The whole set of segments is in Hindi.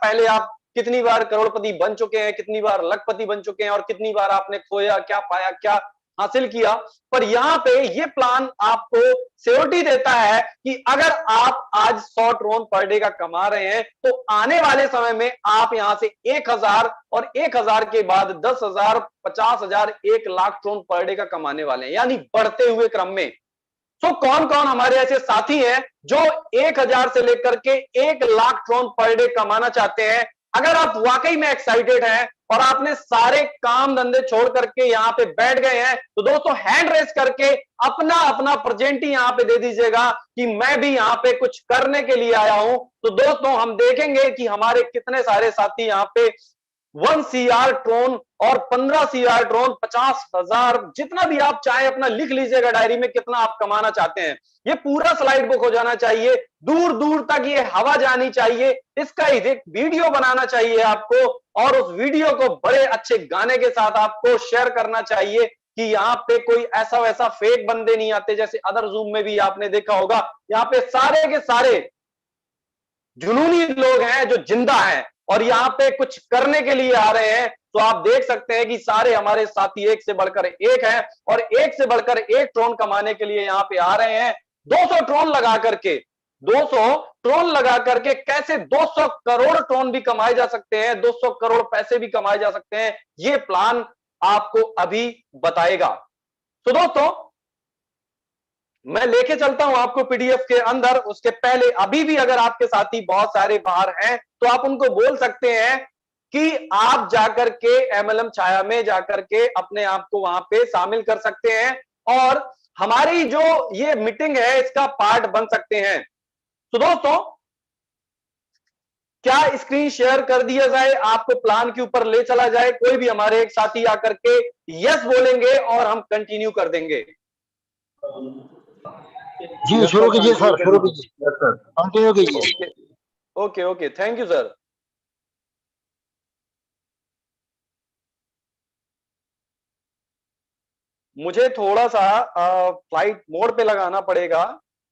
पहले आप कितनी बार करोड़पति बन चुके हैं, कितनी बार लखपति बन चुके हैं और कितनी बार आपने खोया, क्या पाया, क्या हासिल किया। पर यहां पे ये प्लान आपको सिक्योरिटी देता है कि अगर आप आज 100 ड्रोन पर डे का कमा रहे हैं तो आने वाले समय में आप यहां से 1000 और 1000 के बाद 10,000, 50,000, 1,00,000 ड्रोन पर डे का कमाने वाले हैं, यानी बढ़ते हुए क्रम में। तो कौन कौन हमारे ऐसे साथी हैं जो 1000 से लेकर के 1,00,000 ड्रोन पर डे कमाना चाहते हैं? अगर आप वाकई में एक्साइटेड हैं और आपने सारे काम धंधे छोड़ करके यहां पे बैठ गए हैं तो दोस्तों हैंड रेस करके अपना अपना प्रेजेंट ही यहां पे दे दीजिएगा कि मैं भी यहां पे कुछ करने के लिए आया हूं। तो दोस्तों हम देखेंगे कि हमारे कितने सारे साथी यहां पे 1 CR ड्रोन और 15 CR ड्रोन, 50,000, जितना भी आप चाहे अपना लिख लीजिएगा डायरी में कितना आप कमाना चाहते हैं। ये पूरा स्लाइड बुक हो जाना चाहिए, दूर दूर तक ये हवा जानी चाहिए, इसका एक वीडियो बनाना चाहिए आपको और उस वीडियो को बड़े अच्छे गाने के साथ आपको शेयर करना चाहिए कि यहाँ पे कोई ऐसा वैसा फेक बंदे नहीं आते, जैसे अदर जूम में भी आपने देखा होगा। यहाँ पे सारे के सारे जुनूनी लोग हैं जो जिंदा हैं और यहाँ पे कुछ करने के लिए आ रहे हैं। तो आप देख सकते हैं कि सारे हमारे साथी एक से बढ़कर एक हैं और एक से बढ़कर एक ड्रोन कमाने के लिए यहाँ पे आ रहे हैं। 200 ड्रोन लगा करके 200 ड्रोन लगा करके कैसे 200 करोड़ ड्रोन भी कमाए जा सकते हैं, 200 करोड़ पैसे भी कमाए जा सकते हैं, ये प्लान आपको अभी बताएगा। तो दोस्तों मैं लेके चलता हूं आपको पीडीएफ के अंदर। उसके पहले अभी भी अगर आपके साथी बहुत सारे बाहर हैं तो आप उनको बोल सकते हैं कि आप जाकर के एमएलएम छाया में जाकर के अपने आप को वहां पे शामिल कर सकते हैं और हमारी जो ये मीटिंग है इसका पार्ट बन सकते हैं। तो दोस्तों क्या स्क्रीन शेयर कर दिया जाए, आपको प्लान के ऊपर ले चला जाए, कोई भी हमारे एक साथी आकर के यस बोलेंगे और हम कंटिन्यू कर देंगे। जी शुरू कीजिए सर, शुरू कीजिए, कंटिन्यू कीजिए। Okay okay, thank you sir. मुझे थोड़ा सा फ्लाइट मोड पे लगाना पड़ेगा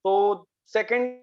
तो सेकंड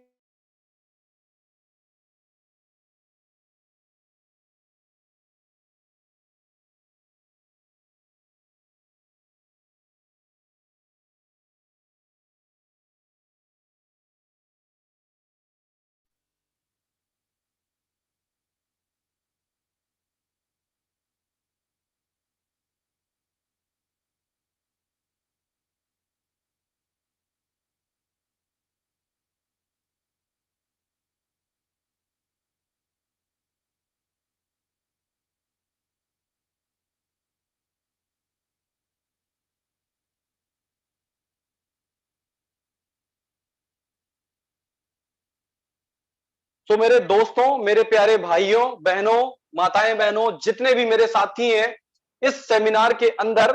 तो मेरे दोस्तों, मेरे प्यारे भाइयों बहनों, माताएं बहनों, जितने भी मेरे साथी हैं इस सेमिनार के अंदर,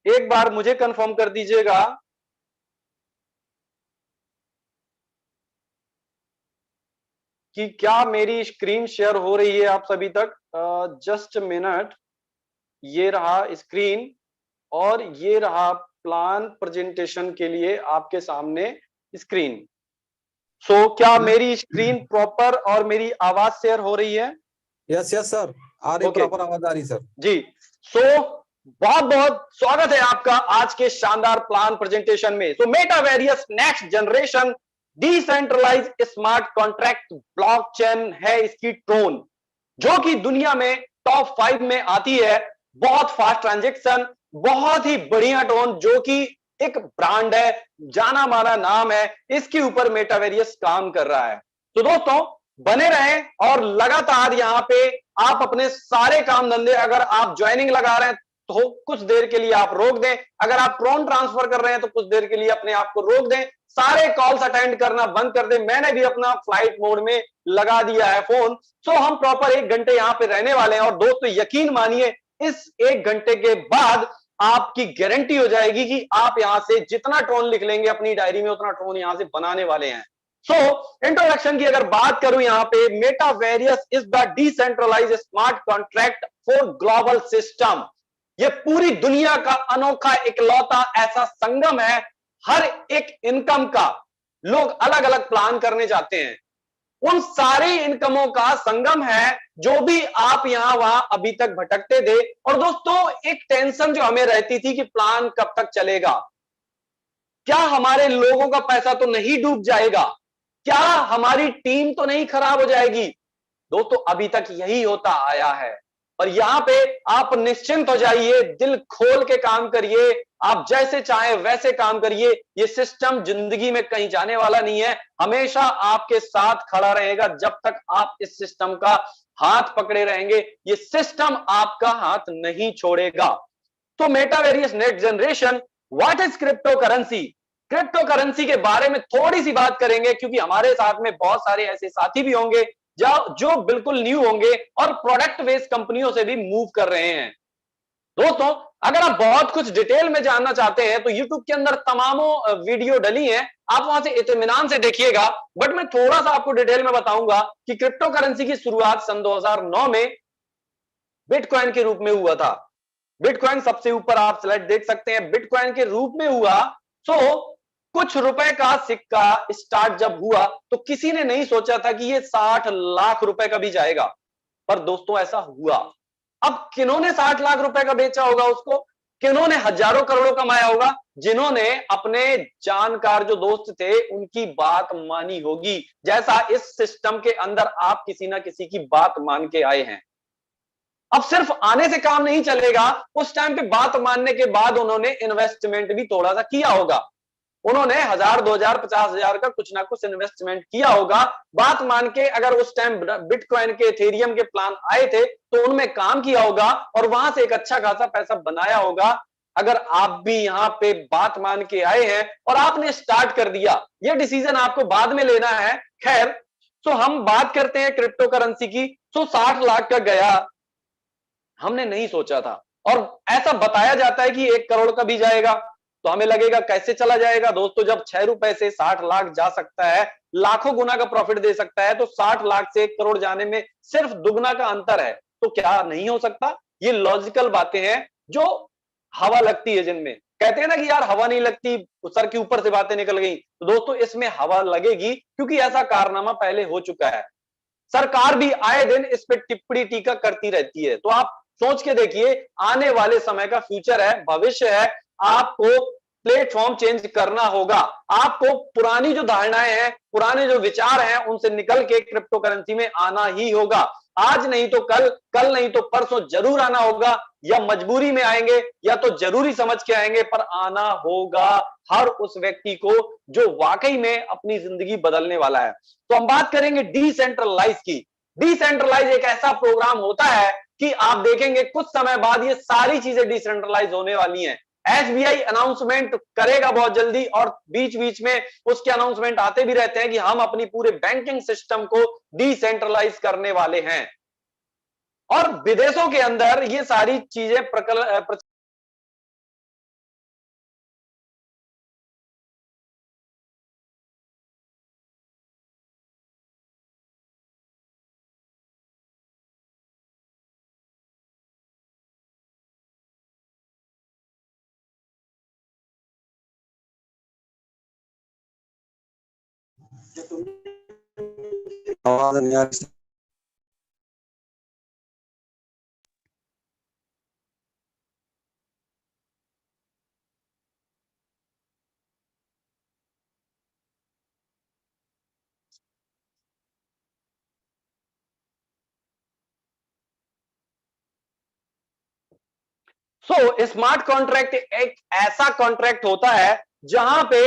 एक बार मुझे कंफर्म कर दीजिएगा कि क्या मेरी स्क्रीन शेयर हो रही है आप सभी तक। जस्ट मिनट, ये रहा स्क्रीन और ये रहा प्लान प्रेजेंटेशन के लिए आपके सामने स्क्रीन। सो क्या मेरी स्क्रीन प्रॉपर और मेरी आवाज शेयर हो रही है? यस यस सर, आ रही, प्रॉपर आवाज आ रही सर जी। सो बहुत बहुत स्वागत है आपका आज के शानदार प्लान प्रेजेंटेशन में। So Metaverius next generation decentralize smart contract blockchain है इसकी ड्रोन, जो कि दुनिया में टॉप 5 में आती है। बहुत फास्ट ट्रांजैक्शन, बहुत ही बढ़िया ड्रोन, जो कि एक ब्रांड है, जाना माना नाम है, इसके ऊपर मेटावेरियस काम कर रहा है। तो दोस्तों बने रहें और लगातार यहाँ पे आप अपने सारे काम धंधे, अगर आप ज्वाइनिंग लगा रहे हैं तो कुछ देर के लिए आप रोक दें, अगर आप ड्रोन ट्रांसफर कर रहे हैं तो कुछ देर के लिए अपने आप को रोक दें, सारे कॉल्स अटेंड करना बंद कर दें। मैंने भी अपना फ्लाइट मोड में लगा दिया है फोन। सो हम प्रॉपर 1 घंटे यहाँ पे रहने वाले हैं और दोस्तों यकीन मानिए इस 1 घंटे के बाद आपकी गारंटी हो जाएगी कि आप यहां से जितना ड्रोन लिख लेंगे अपनी डायरी में उतना ड्रोन यहां से बनाने वाले हैं। सो इंट्रोडक्शन की अगर बात करूं यहाँ पे, Metaverius is the decentralized smart contract for global system. ये पूरी दुनिया का अनोखा इकलौता ऐसा संगम है, हर एक इनकम का लोग अलग अलग प्लान करने जाते हैं। उन सारी इनकमों का संगम है जो भी आप यहां वहां अभी तक भटकते थे। और दोस्तों, एक टेंशन जो हमें रहती थी कि प्लान कब तक चलेगा, क्या हमारे लोगों का पैसा तो नहीं डूब जाएगा, क्या हमारी टीम तो नहीं खराब हो जाएगी। दोस्तों, अभी तक यही होता आया है। और यहां पे आप निश्चिंत हो जाइए, दिल खोल के काम करिए, आप जैसे चाहें वैसे काम करिए। ये सिस्टम जिंदगी में कहीं जाने वाला नहीं है, हमेशा आपके साथ खड़ा रहेगा। जब तक आप इस सिस्टम का हाथ पकड़े रहेंगे, ये सिस्टम आपका हाथ नहीं छोड़ेगा। तो Metaverius next generation, what is crypto currency? Crypto currency के बारे में थोड़ी सी बात करेंगे, क्योंकि हमारे साथ में बहुत सारे ऐसे साथी भी होंगे जो बिल्कुल न्यू होंगे और प्रोडक्ट बेस्ड कंपनियों से भी मूव कर रहे हैं। दोस्तों, अगर आप बहुत कुछ डिटेल में जानना चाहते हैं तो YouTube के अंदर तमामों वीडियो डली हैं, आप वहां से इत्मीनान से देखिएगा। बट मैं थोड़ा सा आपको डिटेल में बताऊंगा कि क्रिप्टो करेंसी की शुरुआत सन 2009 में बिटकॉइन के रूप में हुआ था। बिटकॉइन सबसे ऊपर आप स्लाइड देख सकते हैं, बिटकॉइन के रूप में हुआ। सो कुछ रुपए का सिक्का स्टार्ट जब हुआ तो किसी ने नहीं सोचा था कि ये 60 लाख रुपए का भी जाएगा, पर दोस्तों ऐसा हुआ। अब किन्होंने 60 लाख रुपए का बेचा होगा उसको, किन्होंने हजारों करोड़ों कमाया होगा? जिन्होंने अपने जानकार जो दोस्त थे उनकी बात मानी होगी, जैसा इस सिस्टम के अंदर आप किसी ना किसी की बात मान के आए हैं। अब सिर्फ आने से काम नहीं चलेगा, उस टाइम पे बात मानने के बाद उन्होंने इन्वेस्टमेंट भी थोड़ा सा किया होगा। उन्होंने 1000, 2000, 50,000 का कुछ ना कुछ इन्वेस्टमेंट किया होगा बात मान के। अगर उस टाइम बिटकॉइन के, एथेरियम के प्लान आए थे तो उनमें काम किया होगा और वहां से एक अच्छा खासा पैसा बनाया होगा। अगर आप भी यहां पे बात मान के आए हैं और आपने स्टार्ट कर दिया, ये डिसीजन आपको बाद में लेना है। खैर, तो हम बात करते हैं क्रिप्टो करेंसी की। तो 60 लाख का गया, हमने नहीं सोचा था। और ऐसा बताया जाता है कि 1 करोड़ का भी जाएगा, तो हमें लगेगा कैसे चला जाएगा। दोस्तों, जब 6 रुपए से 60 लाख जा सकता है, लाखों गुना का प्रॉफिट दे सकता है, तो 60 लाख से 1 करोड़ जाने में सिर्फ दुगना का अंतर है, तो क्या नहीं हो सकता? ये लॉजिकल बातें हैं जो हवा लगती है, जिनमें कहते हैं ना कि यार हवा नहीं लगती, सर के ऊपर से बातें निकल गई। तो दोस्तों, इसमें हवा लगेगी, क्योंकि ऐसा कारनामा पहले हो चुका है। सरकार भी आए दिन इस पे टिप्पणी टीका करती रहती है। तो आप सोच के देखिए, आने वाले समय का फ्यूचर है, भविष्य है, आपको प्लेटफॉर्म चेंज करना होगा। आपको पुरानी जो धारणाएं हैं, पुराने जो विचार हैं, उनसे निकल के क्रिप्टो करेंसी में आना ही होगा। आज नहीं तो कल, कल नहीं तो परसों जरूर आना होगा। या मजबूरी में आएंगे या तो जरूरी समझ के आएंगे, पर आना होगा हर उस व्यक्ति को जो वाकई में अपनी जिंदगी बदलने वाला है। तो हम बात करेंगे डिसेंट्रलाइज की। डिसेंट्रलाइज एक ऐसा प्रोग्राम होता है कि आप देखेंगे कुछ समय बाद ये सारी चीजें डिसेंट्रलाइज होने वाली हैं। एसबीआई अनाउंसमेंट करेगा बहुत जल्दी, और बीच बीच में उसके अनाउंसमेंट आते भी रहते हैं कि हम अपनी पूरे बैंकिंग सिस्टम को डिसेंट्रलाइज करने वाले हैं। और विदेशों के अंदर ये सारी चीजें आवाज नहीं आ रही। स्मार्ट कॉन्ट्रैक्ट एक ऐसा कॉन्ट्रैक्ट होता है जहां पे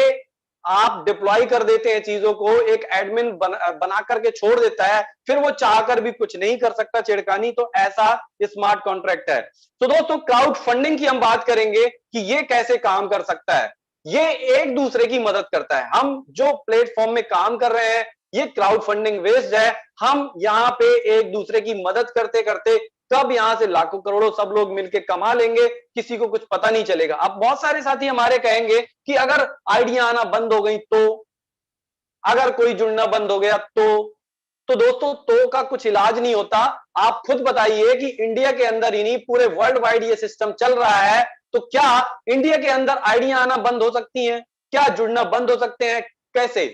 आप डिप्लॉय कर देते हैं चीजों को, एक एडमिन बना करके छोड़ देता है, फिर वो चाहकर भी कुछ नहीं कर सकता छेड़खानी। तो ऐसा स्मार्ट कॉन्ट्रैक्ट है। तो दोस्तों, क्राउड फंडिंग की हम बात करेंगे कि ये कैसे काम कर सकता है। ये एक दूसरे की मदद करता है। हम जो प्लेटफॉर्म में काम कर रहे हैं, ये क्राउड फंडिंग बेस्ड है। हम यहाँ पे एक दूसरे की मदद करते करते कब यहां से लाखों करोड़ों सब लोग मिलकर कमा लेंगे, किसी को कुछ पता नहीं चलेगा। अब बहुत सारे साथी हमारे कहेंगे कि अगर आइडिया आना बंद हो गई तो, अगर कोई जुड़ना बंद हो गया तो दोस्तों, तो का कुछ इलाज नहीं होता। आप खुद बताइए कि इंडिया के अंदर ही नहीं, पूरे वर्ल्ड वाइड ये सिस्टम चल रहा है, तो क्या इंडिया के अंदर आइडिया आना बंद हो सकती हैं? क्या जुड़ना बंद हो सकते हैं? कैसे?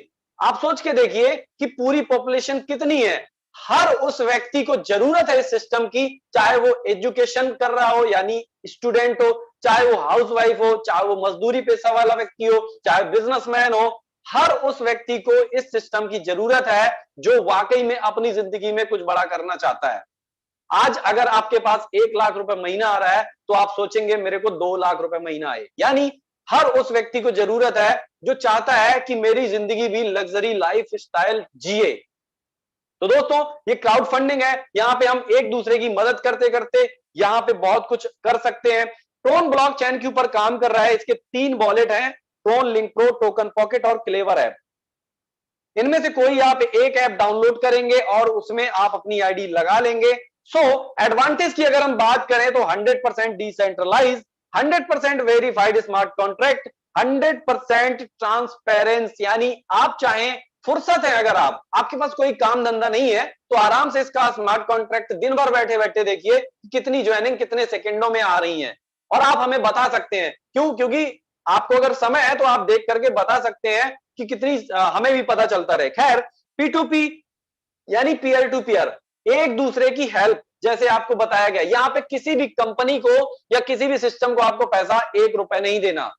आप सोच के देखिए कि पूरी पॉपुलेशन कितनी है। हर उस व्यक्ति को जरूरत है इस सिस्टम की, चाहे वो एजुकेशन कर रहा हो यानी स्टूडेंट हो, चाहे वो हाउसवाइफ हो, चाहे वो मजदूरी पेशा वाला व्यक्ति हो, चाहे बिजनेसमैन हो। हर उस व्यक्ति को इस सिस्टम की जरूरत है जो वाकई में अपनी जिंदगी में कुछ बड़ा करना चाहता है। आज अगर आपके पास 1 लाख रुपए महीना आ रहा है तो आप सोचेंगे मेरे को 2 लाख रुपए महीना आए। यानी हर उस व्यक्ति को जरूरत है जो चाहता है कि मेरी जिंदगी भी लग्जरी लाइफ स्टाइल जिए। तो दोस्तों ये क्राउड फंडिंग है, यहां पे हम एक दूसरे की मदद करते करते यहां पे बहुत कुछ कर सकते हैं। ट्रोन ब्लॉकचेन के ऊपर काम कर रहा है, इसके 3 वॉलेट हैं, TronLink pro, token pocket और क्लेवर ऐप। इनमें से कोई आप एक ऐप डाउनलोड करेंगे और उसमें आप अपनी आईडी लगा लेंगे। सो एडवांटेज की अगर हम बात करें तो 100% decentralise, 100% verified smart contract, 100% transparency. यानी आप चाहें, फुर्सत है, अगर आपके पास कोई काम धंधा नहीं है तो आराम से इसका स्मार्ट कॉन्ट्रैक्ट दिन भर बैठे बैठे देखिए कितनी ज्वाइनिंग कितने सेकंडों में आ रही है और आप हमें बता सकते हैं। क्यों? क्योंकि आपको अगर समय है तो आप देख करके बता सकते हैं कि कितनी, हमें भी पता चलता रहे। खैर, P2P यानी पीयर टू पीयर, एक दूसरे की हेल्प, जैसे आपको बताया गया, यहां पे किसी भी कंपनी को या किसी भी सिस्टम को आपको पैसा 1 रुपए नहीं देना।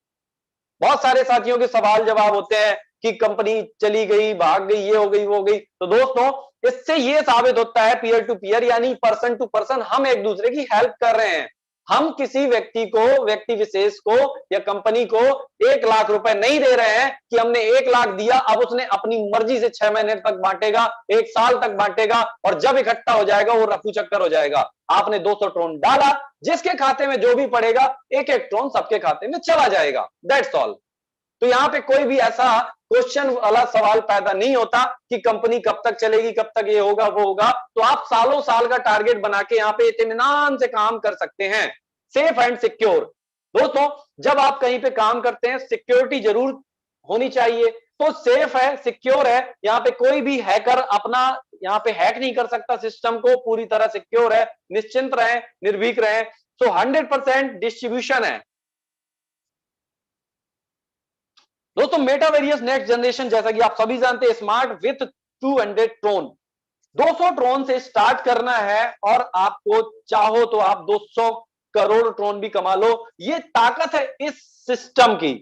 बहुत सारे साथियों के सवाल जवाब होते हैं कि कंपनी चली गई, भाग गई, ये हो गई, वो हो गई। तो दोस्तों इससे ये साबित होता है पीयर टू पीयर यानी पर्सन टू पर्सन हम एक दूसरे की हेल्प कर रहे हैं। हम किसी व्यक्ति को, व्यक्ति विशेष को या कंपनी को 1 लाख रुपए नहीं दे रहे हैं कि हमने 1 लाख दिया, अब उसने अपनी मर्जी से 6 महीने तक बांटेगा, 1 साल तक बांटेगा और जब इकट्ठा हो जाएगा वो रफू चक्कर हो जाएगा। आपने 200 ट्रोन डाला, जिसके खाते में जो भी पड़ेगा एक एक ट्रोन सबके खाते में चला जाएगा, दैट्स ऑल। तो यहां पे कोई भी ऐसा क्वेश्चन वाला सवाल पैदा नहीं होता कि कंपनी कब तक चलेगी, कब तक ये होगा वो होगा। तो आप सालों साल का टारगेट बना के यहां पे इत्मीनान से काम कर सकते हैं, सेफ एंड सिक्योर। दोस्तों जब आप कहीं पे काम करते हैं सिक्योरिटी जरूर होनी चाहिए, तो सेफ है, सिक्योर है, यहाँ पे कोई भी हैकर अपना यहाँ पे हैक नहीं कर सकता सिस्टम को, पूरी तरह सिक्योर है, निश्चिंत रहें, निर्भीक रहें। सो 100% डिस्ट्रीब्यूशन है। दोस्तों मेटावेरियस नेक्स्ट जनरेशन, जैसा कि आप सभी जानते हैं, स्मार्ट विथ 200 ट्रोन, 200 ट्रोन से स्टार्ट करना है और आपको चाहो तो आप 200 करोड़ ट्रोन भी कमा लो। ये ताकत है इस सिस्टम की।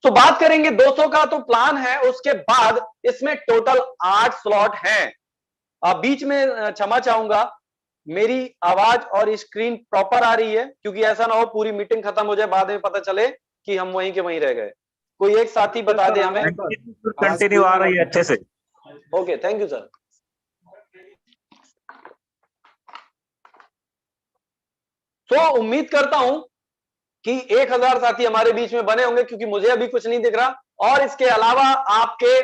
तो बात करेंगे 200 का तो प्लान है, उसके बाद इसमें टोटल 8 स्लॉट हैं। बीच में क्षमा चाहूंगा, मेरी आवाज और स्क्रीन प्रॉपर आ रही है, क्योंकि ऐसा ना हो पूरी मीटिंग खत्म हो जाए बाद में पता चले कि हम वहीं के वहीं रह गए। कोई एक साथी बता दे हमें। कंटिन्यू आ रही है अच्छे से। Okay, thank you sir. तो उम्मीद करता हूं कि 1000 साथी हमारे बीच में बने होंगे, क्योंकि मुझे अभी कुछ नहीं दिख रहा। और इसके अलावा आपके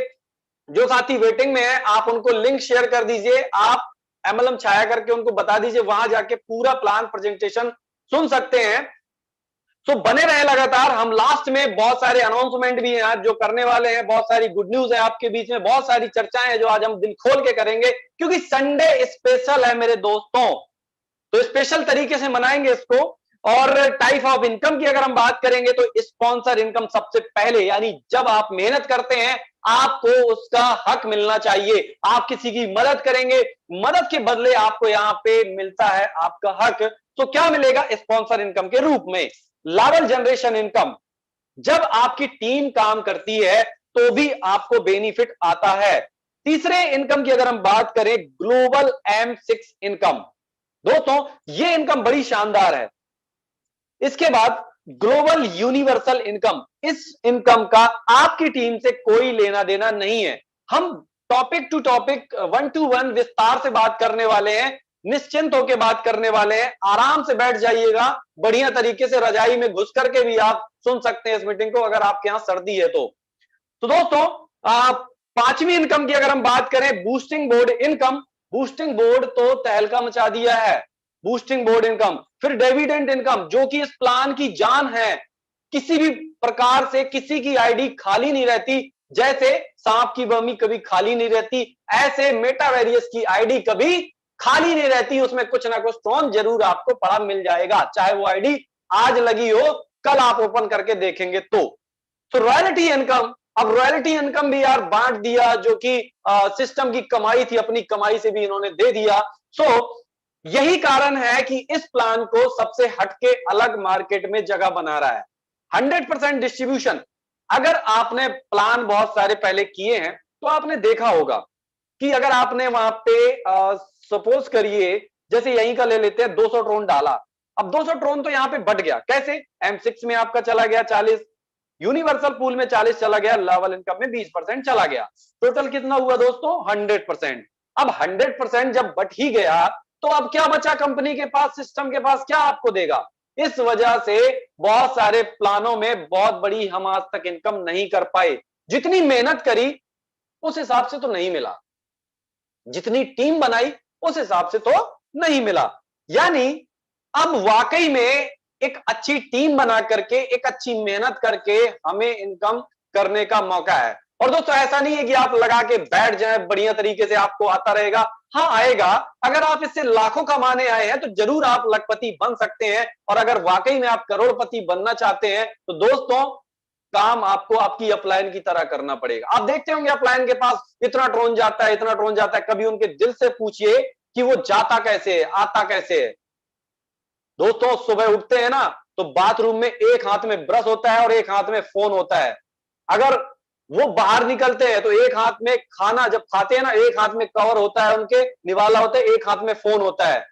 जो साथी वेटिंग में है, आप उनको लिंक शेयर कर दीजिए, आप MLM छाया करके उनको बता दीजिए, वहां जाके पूरा प्लान प्रेजेंटेशन सुन सकते हैं। तो बने रहे लगातार। हम लास्ट में बहुत सारे अनाउंसमेंट भी हैं जो करने वाले हैं, बहुत सारी गुड न्यूज है आपके बीच में, बहुत सारी चर्चाएं हैं जो आज हम दिल खोल के करेंगे, क्योंकि संडे स्पेशल है मेरे दोस्तों। तो स्पेशल तरीके से मनाएंगे इसको। और टाइप ऑफ इनकम की अगर हम बात करेंगे तो स्पॉन्सर इनकम सबसे पहले, यानी जब आप मेहनत करते हैं आपको उसका हक मिलना चाहिए। आप किसी की मदद करेंगे, मदद के बदले आपको यहां पे मिलता है आपका हक। तो क्या मिलेगा स्पॉन्सर इनकम के रूप में? लावल जनरेशन इनकम, जब आपकी टीम काम करती है तो भी आपको बेनिफिट आता है। तीसरे इनकम की अगर हम बात करें, ग्लोबल M6 इनकम। दोस्तों ये इनकम बड़ी शानदार है। इसके बाद ग्लोबल यूनिवर्सल इनकम, इस इनकम का आपकी टीम से कोई लेना देना नहीं है। हम टॉपिक टू टॉपिक 1 to 1 विस्तार से बात करने वाले हैं, निश्चिंत होकर बात करने वाले हैं। आराम से बैठ जाइएगा, बढ़िया तरीके से रजाई में घुस करके भी आप सुन सकते हैं इस मीटिंग को, अगर आपके यहां सर्दी है तो। दोस्तों पांचवी इनकम की अगर हम बात करें, boosting board income. Boosting board तो तहलका मचा दिया है, बूस्टिंग बोर्ड इनकम। फिर डिविडेंड इनकम, जो कि इस प्लान की जान है। किसी भी प्रकार से किसी की आईडी खाली नहीं रहती, जैसे सांप की बमी कभी खाली नहीं रहती, ऐसे मेटावेरियस की आईडी कभी खाली नहीं रहती। उसमें कुछ ना कुछ ट्रोन जरूर आपको पड़ा मिल जाएगा, चाहे वो आईडी आज लगी हो, कल आप ओपन करके देखेंगे तो। रॉयल्टी इनकम, अब रॉयल्टी इनकम भी यार बांट दिया, जो कि सिस्टम की कमाई थी, अपनी कमाई से भी इन्होंने दे दिया। सो यही कारण है कि इस प्लान को सबसे हटके अलग मार्केट में जगह बना रहा है। 100% डिस्ट्रीब्यूशन। अगर आपने प्लान बहुत सारे पहले किए हैं तो आपने देखा होगा कि अगर आपने वहां पे सपोज करिए, जैसे यहीं का ले लेते हैं, 200 ट्रोन डाला। अब 200 ट्रोन तो यहां पे बढ़ गया, कैसे? M6 में आपका चला गया 40, यूनिवर्सल पूल में 40 चला गया, लेवल इनकम में 20% चला गया। टोटल कितना हुआ दोस्तों? 100%। अब 100% जब बढ़ ही गया तो अब क्या बचा कंपनी के पास, सिस्टम के पास? क्या आपको देगा? इस वजह से बहुत सारे प्लानों में बहुत बड़ी हम आज तक इनकम नहीं कर पाए। जितनी मेहनत करी उस हिसाब से तो नहीं मिला, जितनी टीम बनाई उस हिसाब से तो नहीं मिला। यानी अब वाकई में एक अच्छी टीम बना करके, एक अच्छी मेहनत करके हमें इनकम करने का मौका है। और दोस्तों ऐसा नहीं है कि आप लगा के बैठ जाए, बढ़िया तरीके से आपको आता रहेगा। हाँ आएगा, अगर आप इससे लाखों कमाने आए हैं तो जरूर आप लखपति बन सकते हैं। और अगर वाकई में आप करोड़पति बनना चाहते हैं तो दोस्तों काम आपको आपकी अपलाइन की तरह करना पड़ेगा। आप देखते होंगे अपलाइन के पास इतना ड्रोन जाता है, इतना ड्रोन जाता है, कभी उनके दिल से पूछिए कि वो जाता कैसे है, आता कैसे है। दोस्तों सुबह उठते हैं ना तो बाथरूम में एक हाथ में ब्रश होता है और एक हाथ में फोन होता है। अगर वो बाहर निकलते हैं तो एक हाथ में खाना जब खाते हैं ना, एक हाथ में कवर होता है, उनके निवाला होता है, एक हाथ में फोन होता है।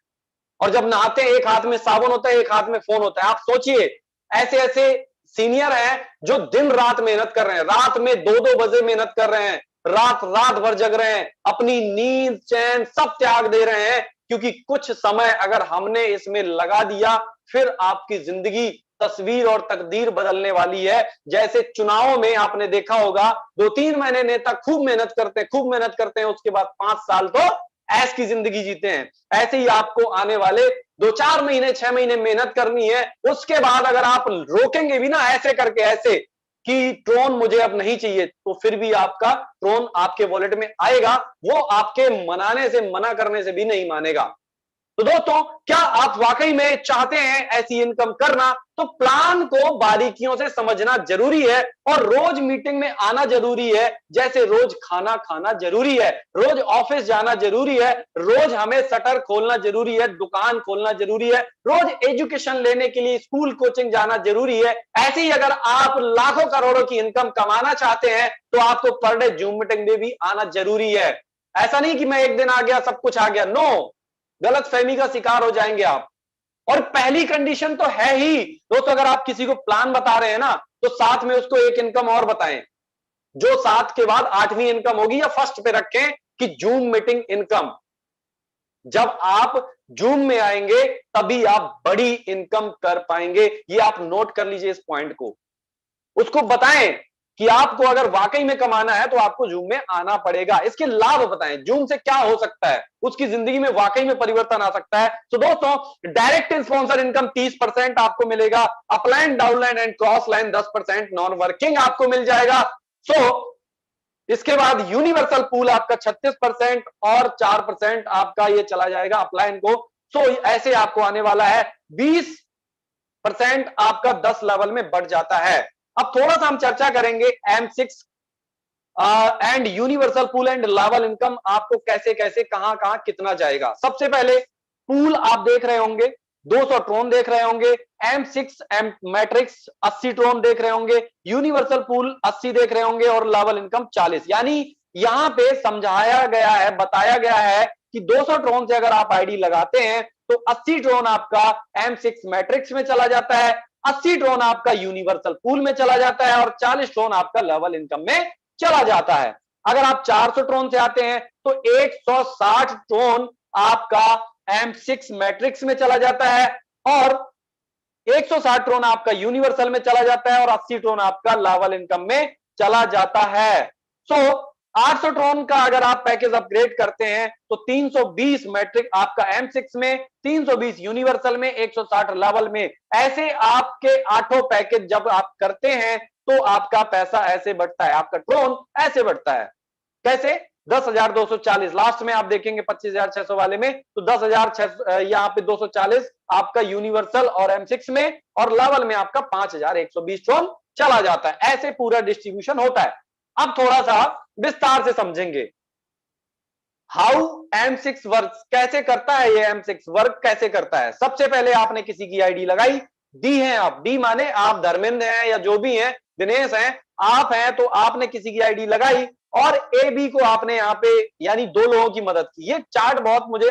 और जब नहाते हैं एक हाथ में साबुन होता है, एक हाथ में फोन होता है। आप सोचिए, ऐसे ऐसे सीनियर हैं जो दिन रात मेहनत कर रहे हैं, रात में 2-2 बजे मेहनत कर रहे हैं, रात रात भर जग रहे हैं, अपनी नींद चैन सब त्याग दे रहे हैं, क्योंकि कुछ समय अगर हमने इसमें लगा दिया फिर आपकी जिंदगी, तस्वीर और तकदीर बदलने वाली है। जैसे चुनावों में आपने देखा होगा 2-3 महीने नेता खूब मेहनत करते हैं, उसके बाद 5 साल तो ऐश की जिंदगी जीते हैं। ऐसे ही आपको आने वाले 2-4 महीने 6 महीने मेहनत करनी है। उसके बाद अगर आप रोकेंगे भी ना ऐसे करके, ऐसे कि ट्रोन मुझे अब नहीं चाहिए, तो फिर भी आपका ट्रोन आपके वॉलेट में आएगा, वो आपके मनाने से, मना करने से भी नहीं मानेगा। तो दोस्तों क्या आप वाकई में चाहते हैं ऐसी इनकम करना, तो प्लान को बारीकियों से समझना जरूरी है और रोज मीटिंग में आना जरूरी है। जैसे रोज खाना खाना जरूरी है, रोज ऑफिस जाना जरूरी है, रोज हमें शटर खोलना जरूरी है, दुकान खोलना जरूरी है, रोज एजुकेशन लेने के लिए स्कूल कोचिंग जाना जरूरी है। ऐसे ही अगर आप लाखों करोड़ों की इनकम कमाना चाहते हैं तो आपको पर डे जूम मीटिंग में भी आना जरूरी है। ऐसा नहीं कि मैं एक दिन आ गया सब कुछ आ गया, नो, गलत फहमी का शिकार हो जाएंगे आप। और पहली कंडीशन तो है ही दोस्तों, अगर आप किसी को प्लान बता रहे हैं ना तो साथ में उसको एक इनकम और बताएं, जो 7 के बाद 8वीं इनकम होगी, या फर्स्ट पे रखें कि जूम मीटिंग इनकम। जब आप जूम में आएंगे तभी आप बड़ी इनकम कर पाएंगे। ये आप नोट कर लीजिए इस पॉइंट को, उसको बताएं कि आपको अगर वाकई में कमाना है तो आपको जूम में आना पड़ेगा। इसके लाभ बताएं, जूम से क्या हो सकता है, उसकी जिंदगी में वाकई में परिवर्तन आ सकता है। तो दोस्तों डायरेक्ट स्पॉन्सर इनकम 30% आपको मिलेगा, upline, downline and cross line 10%, non working आपको मिल जाएगा। इसके बाद यूनिवर्सल पूल आपका 36% और 4% आपका ये चला जाएगा अपलाइन को। ऐसे आपको आने वाला है 20% आपका 10 लेवल में बढ़ जाता है। अब थोड़ा सा हम चर्चा करेंगे M6 and universal pool and level income आपको कैसे कैसे कहां कहां कितना जाएगा। सबसे पहले पूल आप देख रहे होंगे, 200 ट्रोन देख रहे होंगे, M6 मैट्रिक्स 80 ट्रोन देख रहे होंगे, यूनिवर्सल पूल 80 देख रहे होंगे और लेवल इनकम 40। यानी यहां पे समझाया गया है, बताया गया है कि 200 ट्रोन से अगर आप आईडी लगाते हैं तो 80 ट्रोन आपका M6 मैट्रिक्स में चला जाता है, 80 ट्रोन आपका यूनिवर्सल पूल में चला जाता है और 40 ट्रोन आपका लेवल इनकम में चला जाता है। अगर आप 400 ट्रोन से आते हैं तो 160 ट्रोन आपका M6 मैट्रिक्स में चला जाता है और 160 ट्रोन आपका यूनिवर्सल में चला जाता है और 80 ट्रोन आपका लेवल इनकम में चला जाता है। 800 ट्रोन का अगर आप पैकेज अपग्रेड करते हैं तो 320 मैट्रिक आपका M6 में, 320 यूनिवर्सल में, 160 लेवल में। ऐसे आपके 8 पैकेज जब आप करते हैं तो आपका पैसा ऐसे बढ़ता है, आपका ट्रोन ऐसे बढ़ता है। कैसे? 10,240 लास्ट में आप देखेंगे 25,600 वाले में, तो 10,600 यहाँ पे 240 आपका यूनिवर्सल और M6 में, और लेवल में आपका 5,120 ट्रोन चला जाता है। ऐसे पूरा डिस्ट्रीब्यूशन होता है। अब थोड़ा सा विस्तार से समझेंगे हाउ M6 वर्क कैसे करता है। ये M6 वर्क कैसे करता है। सबसे पहले आपने किसी की आईडी लगाई, डी हैं आप, डी माने आप धर्मेंद्र हैं या जो भी हैं, दिनेश हैं, आप हैं, तो आपने किसी की आईडी लगाई और ए बी को आपने यहाँ पे यानी दो लोगों की मदद की। ये चार्ट बहुत मुझे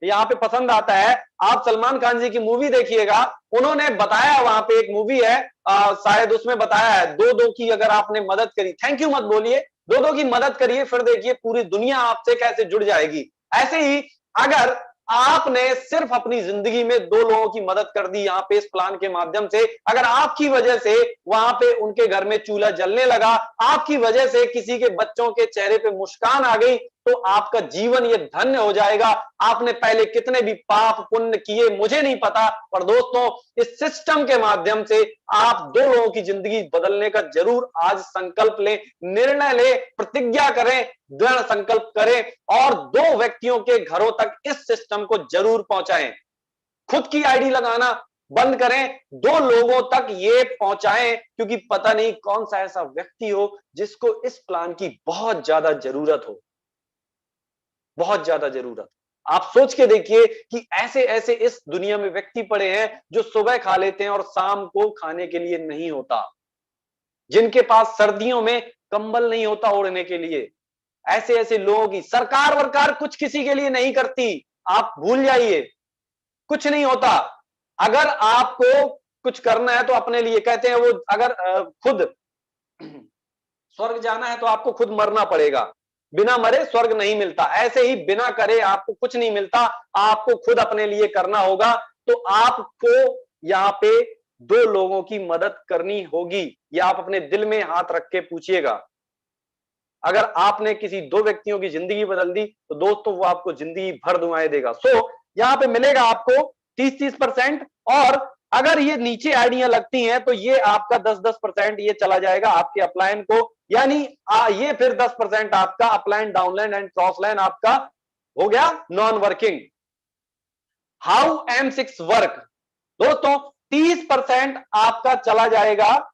यहाँ पे पसंद आता है। आप सलमान खान जी की मूवी देखिएगा, उन्होंने बताया, वहां पे एक मूवी है शायद उसमें बताया है, दो दो की अगर आपने मदद करी, थैंक यू मत बोलिए, दो दो की मदद करिए, फिर देखिए पूरी दुनिया आपसे कैसे जुड़ जाएगी। ऐसे ही अगर आपने सिर्फ अपनी जिंदगी में दो लोगों की मदद कर दी यहाँ पे इस प्लान के माध्यम से, अगर आपकी वजह से वहां पे उनके घर में चूल्हा जलने लगा, आपकी वजह से किसी के बच्चों के चेहरे पे मुस्कान आ गई, तो आपका जीवन ये धन्य हो जाएगा। आपने पहले कितने भी पाप पुण्य किए मुझे नहीं पता, पर दोस्तों इस सिस्टम के माध्यम से आप दो लोगों की जिंदगी बदलने का जरूर आज संकल्प लें, निर्णय लें, प्रतिज्ञा करें, दृढ़ संकल्प करें और दो व्यक्तियों के घरों तक इस सिस्टम को जरूर पहुंचाएं। खुद की आईडी लगाना बंद करें, दो लोगों तक ये पहुंचाएं, क्योंकि पता नहीं कौन सा ऐसा व्यक्ति हो जिसको इस प्लान की बहुत ज्यादा जरूरत हो, बहुत ज्यादा जरूरत। आप सोच के देखिए कि ऐसे ऐसे इस दुनिया में व्यक्ति पड़े हैं जो सुबह खा लेते हैं और शाम को खाने के लिए नहीं होता, जिनके पास सर्दियों में कंबल नहीं होता ओढ़ने के लिए। ऐसे ऐसे लोगों की सरकार वरकार कुछ किसी के लिए नहीं करती, आप भूल जाइए, कुछ नहीं होता। अगर आपको कुछ करना है तो अपने लिए, कहते हैं वो, अगर खुद स्वर्ग जाना है तो आपको खुद मरना पड़ेगा, बिना मरे स्वर्ग नहीं मिलता। ऐसे ही बिना करे आपको कुछ नहीं मिलता, आपको खुद अपने लिए करना होगा। तो आपको यहाँ पे दो लोगों की मदद करनी होगी, ये आप अपने दिल में हाथ रख के पूछिएगा। अगर आपने किसी दो व्यक्तियों की जिंदगी बदल दी तो दोस्तों वो आपको जिंदगी भर दुआएं देगा। सो यहाँ पे मिलेगा आपको 30-30%, और अगर ये नीचे आइडिया लगती हैं तो ये आपका 10-10% ये चला जाएगा आपके अपलाइन को, यानी ये फिर 10% आपका अपलाइन, डाउनलाइन एंड क्रॉसलाइन आपका हो गया non working. How M6 work दोस्तों, 30% आपका चला जाएगा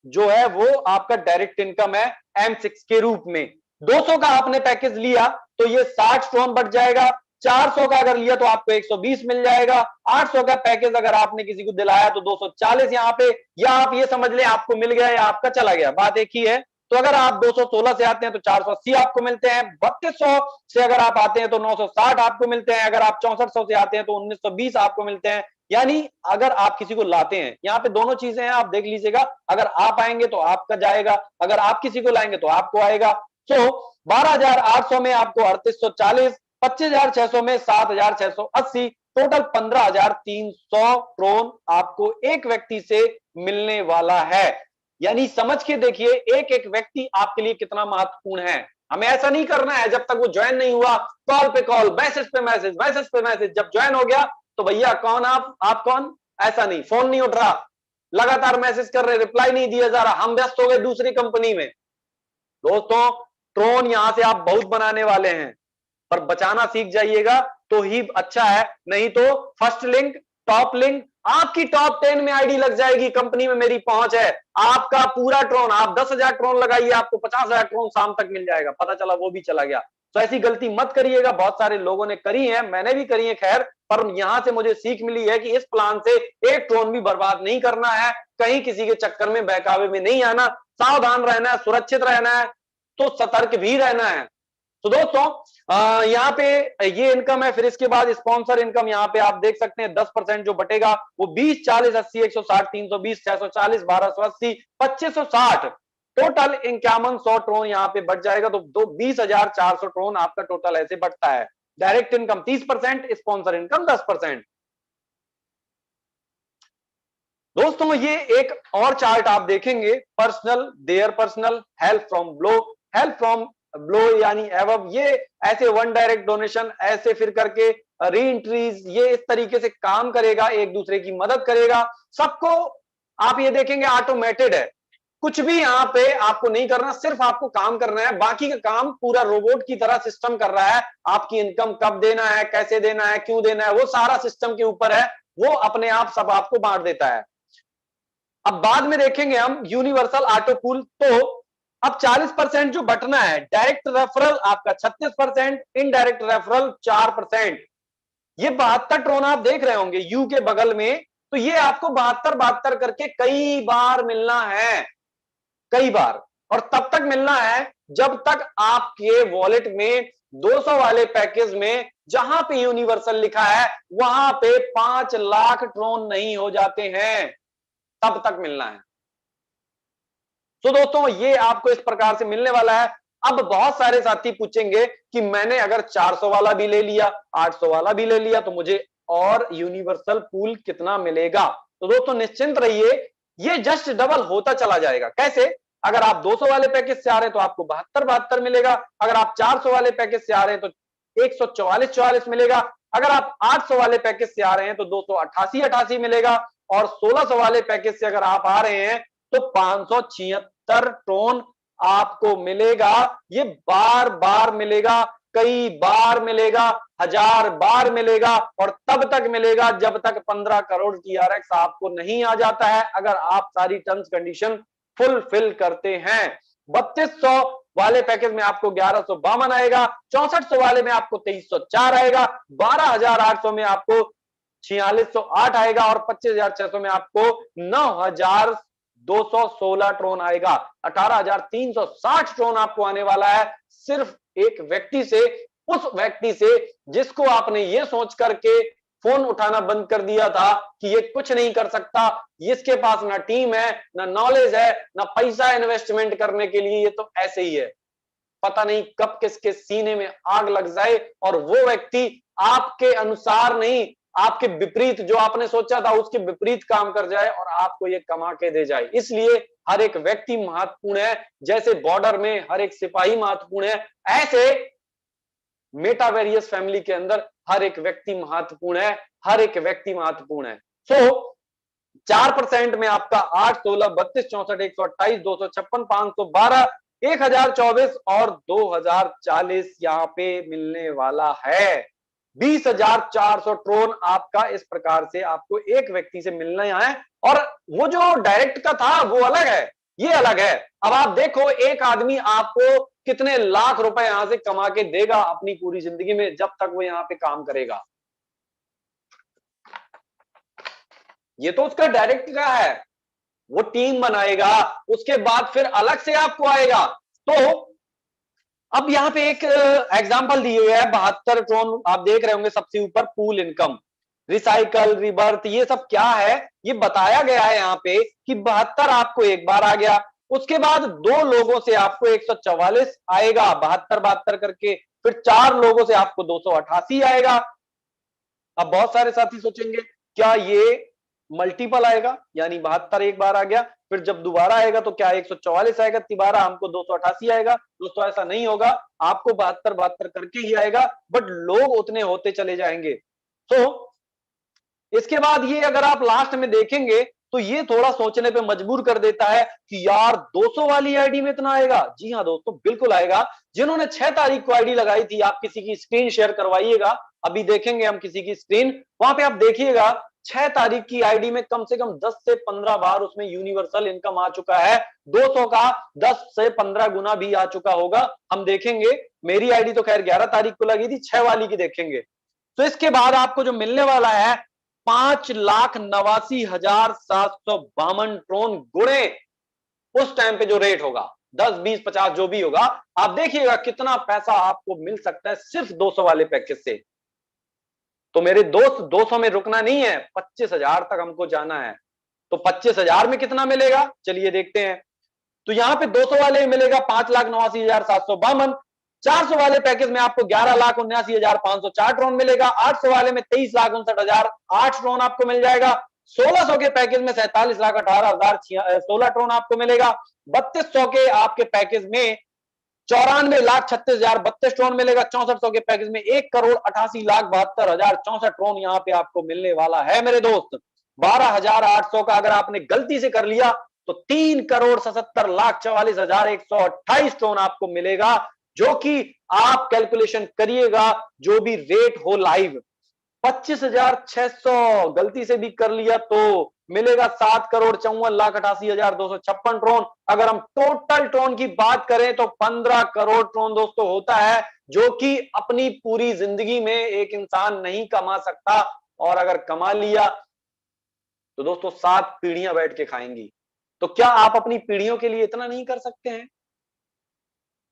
जो है वो आपका डायरेक्ट इनकम है M6 के रूप में। 200 का आपने पैकेज लिया तो ये 60 स्टोन बढ़ जाएगा, 400 का अगर लिया तो आपको 120 मिल जाएगा, 800 का पैकेज अगर आपने किसी को दिलाया तो 240 यहाँ पे, या आप ये समझ ले आपको मिल गया या आपका चला गया, बात एक ही है। तो अगर आप 216 से आते हैं तो 480 आपको मिलते हैं, 3200 से अगर आप आते हैं तो 960 आपको मिलते हैं, अगर आप 6400 से आते हैं तो 1920 आपको मिलते हैं। यानी अगर आप किसी को लाते हैं, यहाँ पे दोनों चीजें हैं, आप देख लीजिएगा, अगर आप आएंगे तो आपका जाएगा, अगर आप किसी को लाएंगे तो आपको आएगा। सो 12,800 में आपको 3840, 25,600 में 7,680, टोटल 15,300 ट्रोन आपको एक व्यक्ति से मिलने वाला है। यानी समझ के देखिए एक एक व्यक्ति आपके लिए कितना महत्वपूर्ण है। हमें ऐसा नहीं करना है जब तक वो ज्वाइन नहीं हुआ, कॉल पे कॉल, मैसेज पे मैसेज, मैसेज पे मैसेज, जब ज्वाइन हो गया तो भैया कौन आप कौन, ऐसा नहीं, फोन नहीं उठ रहा, लगातार मैसेज कर रहे, रिप्लाई नहीं दिया जा रहा, हम व्यस्त हो गए दूसरी कंपनी में। दोस्तों ट्रोन यहां से आप बहुत बनाने वाले हैं, पर बचाना सीख जाइएगा तो ही अच्छा है, नहीं तो फर्स्ट लिंक, टॉप लिंक, आपकी टॉप 10 में आईडी लग जाएगी, कंपनी में मेरी पहुंच है, आपका पूरा ट्रोन, आप 10,000 ट्रोन लगाइए, आपको 50,000 ट्रोन शाम तक मिल जाएगा, पता चला वो भी चला गया। तो ऐसी गलती मत करिएगा, बहुत सारे लोगों ने करी है, मैंने भी करी है खैर, पर यहां से मुझे सीख मिली है कि इस प्लान से एक ट्रोन भी बर्बाद नहीं करना है, कहीं किसी के चक्कर में बहकावे में नहीं आना, सावधान रहना है, सुरक्षित रहना है, तो सतर्क भी रहना है। तो दोस्तों यहाँ पे ये इनकम है, फिर इसके बाद स्पॉन्सर इनकम यहाँ पे आप देख सकते हैं 10% जो बटेगा वो 20, 40, 80, 160, 320, 640, 1280, 2560, टोटल 5100 ट्रोन यहाँ पे बढ़ जाएगा। तो 20,400 ट्रोन आपका टोटल ऐसे बढ़ता है। Direct income 30%, sponsor income 10%। दोस्तों ये एक और चार्ट आप देखेंगे, personal, their personal, help from blow, help from blow यानी एवब, ये ऐसे वन डायरेक्ट डोनेशन, ऐसे फिर करके री एंट्रीज, ये इस तरीके से काम करेगा, एक दूसरे की मदद करेगा, सबको आप ये देखेंगे ऑटोमेटेड है, कुछ भी यहाँ पे आपको नहीं करना, सिर्फ आपको काम करना है, बाकी का काम पूरा रोबोट की तरह सिस्टम कर रहा है। आपकी इनकम कब देना है, कैसे देना है, क्यों देना है, वो सारा सिस्टम के ऊपर है, वो अपने आप सब आपको बांट देता है। अब बाद में देखेंगे हम यूनिवर्सल ऑटो पूल। तो अब 40% जो बटना है, डायरेक्ट रेफरल आपका 36%, इनडायरेक्ट रेफरल 4%। ये 72 ट्रोन आप देख रहे होंगे यू के बगल में, तो ये आपको 72 करके कई बार मिलना है, कई बार। और तब तक मिलना है जब तक आपके वॉलेट में 200 वाले पैकेज में जहां पे यूनिवर्सल लिखा है वहां पे 5 लाख ट्रोन नहीं हो जाते हैं, तब तक मिलना है। तो दोस्तों ये आपको इस प्रकार से मिलने वाला है। अब बहुत सारे साथी पूछेंगे कि मैंने अगर 400 वाला भी ले लिया, 800 वाला भी ले लिया, तो मुझे और यूनिवर्सल पूल कितना मिलेगा? तो दोस्तों निश्चिंत रहिए, ये जस्ट डबल होता चला जाएगा। कैसे? अगर आप 200 वाले पैकेज से आ रहे हैं तो आपको 72 मिलेगा, अगर आप 400 वाले पैकेज से आ रहे हैं तो 144 मिलेगा, अगर आप 800 वाले पैकेज से आ रहे हैं तो 288 मिलेगा, और 1600 वाले पैकेज से अगर आप आ रहे हैं तो 576 ट्रोन आपको मिलेगा। ये बार बार मिलेगा, कई बार मिलेगा, 1000 बार मिलेगा, और तब तक मिलेगा जब तक 15 करोड़ TRX आपको नहीं आ जाता है, अगर आप सारी टर्म्स कंडीशन फुलफिल करते हैं। 3200 वाले पैकेज में आपको 1152 आएगा, 6400 वाले में आपको 2304 आएगा, 12800 में आपको 4608 आएगा, और 25600 में आपको 9216 ट्रोन आएगा। 18360 ट्रोन आपको आने वाला है सिर्फ एक व्यक्ति से, उस व्यक्ति से जिसको आपने ये सोच करके फोन उठाना बंद कर दिया था कि ये कुछ नहीं कर सकता, इसके पास ना टीम है, ना नॉलेज है, ना पैसा इन्वेस्टमेंट करने के लिए, ये तो ऐसे ही है। पता नहीं कब किसके सीने में आग लग जाए और वो व्यक्ति आपके अनुसार नहीं, आपके विपरीत, जो आपने सोचा था उसके विपरीत काम कर जाए और आपको ये कमा के दे जाए। इसलिए हर एक व्यक्ति महत्वपूर्ण है, जैसे बॉर्डर में हर एक सिपाही महत्वपूर्ण है, ऐसे मेटावेरियस फैमिली के अंदर हर एक व्यक्ति महत्वपूर्ण है, हर एक व्यक्ति महत्वपूर्ण है। सो 4% में आपका 8, 16, 32, 64, 128, 256, 512, 1024 और 2040 यहाँ पे मिलने वाला है। 20,400 ट्रोन आपका इस प्रकार से आपको एक व्यक्ति से मिलना यहाँ है, और वो जो डायरेक्ट का था वो अलग है, ये अलग है। अब आप देखो एक आदमी आपको कितने लाख रुपए यहां से कमा के देगा अपनी पूरी जिंदगी में, जब तक वो यहां पे काम करेगा। ये तो उसका डायरेक्ट का है, वो टीम बनाएगा, उसके बाद फिर अलग से आपको आएगा। तो अब यहां पे एक एग्जांपल दिए हुए है, 72 ट्रोन आप देख रहे होंगे सबसे ऊपर, पूल इनकम, रिसाइकल, रिबर्थ, ये सब क्या है ये बताया गया है यहाँ पे कि 72 आपको एक बार आ गया, उसके बाद 2 लोगों से आपको 144 आएगा 72 करके, फिर 4 लोगों से आपको 288 आएगा। अब बहुत सारे साथी सोचेंगे क्या ये मल्टीपल आएगा, यानी 72 एक बार आ गया, फिर जब दोबारा आएगा तो क्या 144 आएगा, तिबारा हमको 288 आएगा? दोस्तों ऐसा नहीं होगा, आपको 72 करके ही आएगा, बट लोग उतने होते चले जाएंगे। तो इसके बाद ये अगर आप लास्ट में देखेंगे तो ये थोड़ा सोचने पे मजबूर कर देता है कि यार 200 वाली आईडी में इतना आएगा। जी हाँ दोस्तों, बिल्कुल आएगा। जिन्होंने 6 तारीख को आईडी लगाई थी, आप किसी की स्क्रीन शेयर करवाइएगा, अभी देखेंगे हम किसी की स्क्रीन, वहां पे आप देखिएगा 6 तारीख की आईडी में कम से कम 10 से 15 बार उसमें यूनिवर्सल इनकम आ चुका है, 200 का 10 से 15 गुना भी आ चुका होगा, हम देखेंगे। मेरी आईडी तो खैर 11 तारीख को लगी थी, 6 वाली की देखेंगे। तो इसके बाद आपको जो मिलने वाला है 5,89,752 ट्रोन गुणे उस टाइम पे जो रेट होगा, 10, 20, 50 जो भी होगा, आप देखिएगा कितना पैसा आपको मिल सकता है सिर्फ 200 वाले पैकेज से। तो मेरे दोस्त 200 में रुकना नहीं है, 25,000 तक हमको जाना है। तो 25,000 में कितना मिलेगा, चलिए देखते हैं। तो यहां पे 200 वाले में मिलेगा 5,89,752, 400 वाले पैकेज में आपको 11,79,504 ट्रोन मिलेगा, 800 वाले में 23,59,008 ट्रोन आपको मिल जाएगा, 1600 के पैकेज में 47,18,016 ट्रोन आपको मिलेगा, 3200 के आपके पैकेज में 94,36,032 ट्रोन मिलेगा, 6400 के पैकेज में 1,88,72,064 ट्रोन यहाँ पे आपको मिलने वाला है मेरे दोस्त। 12,800 का अगर आपने गलती से कर लिया तो 3,77,44,128 ट्रोन आपको मिलेगा, जो कि आप कैलकुलेशन करिएगा जो भी रेट हो लाइव। 25,600 गलती से भी कर लिया तो मिलेगा 7,54,88,256 ड्रोन। अगर हम टोटल ड्रोन की बात करें तो 15 करोड़ ड्रोन दोस्तों होता है, जो कि अपनी पूरी जिंदगी में एक इंसान नहीं कमा सकता, और अगर कमा लिया तो दोस्तों 7 पीढ़ियां बैठ के खाएंगी। तो क्या आप अपनी पीढ़ियों के लिए इतना नहीं कर सकते हैं?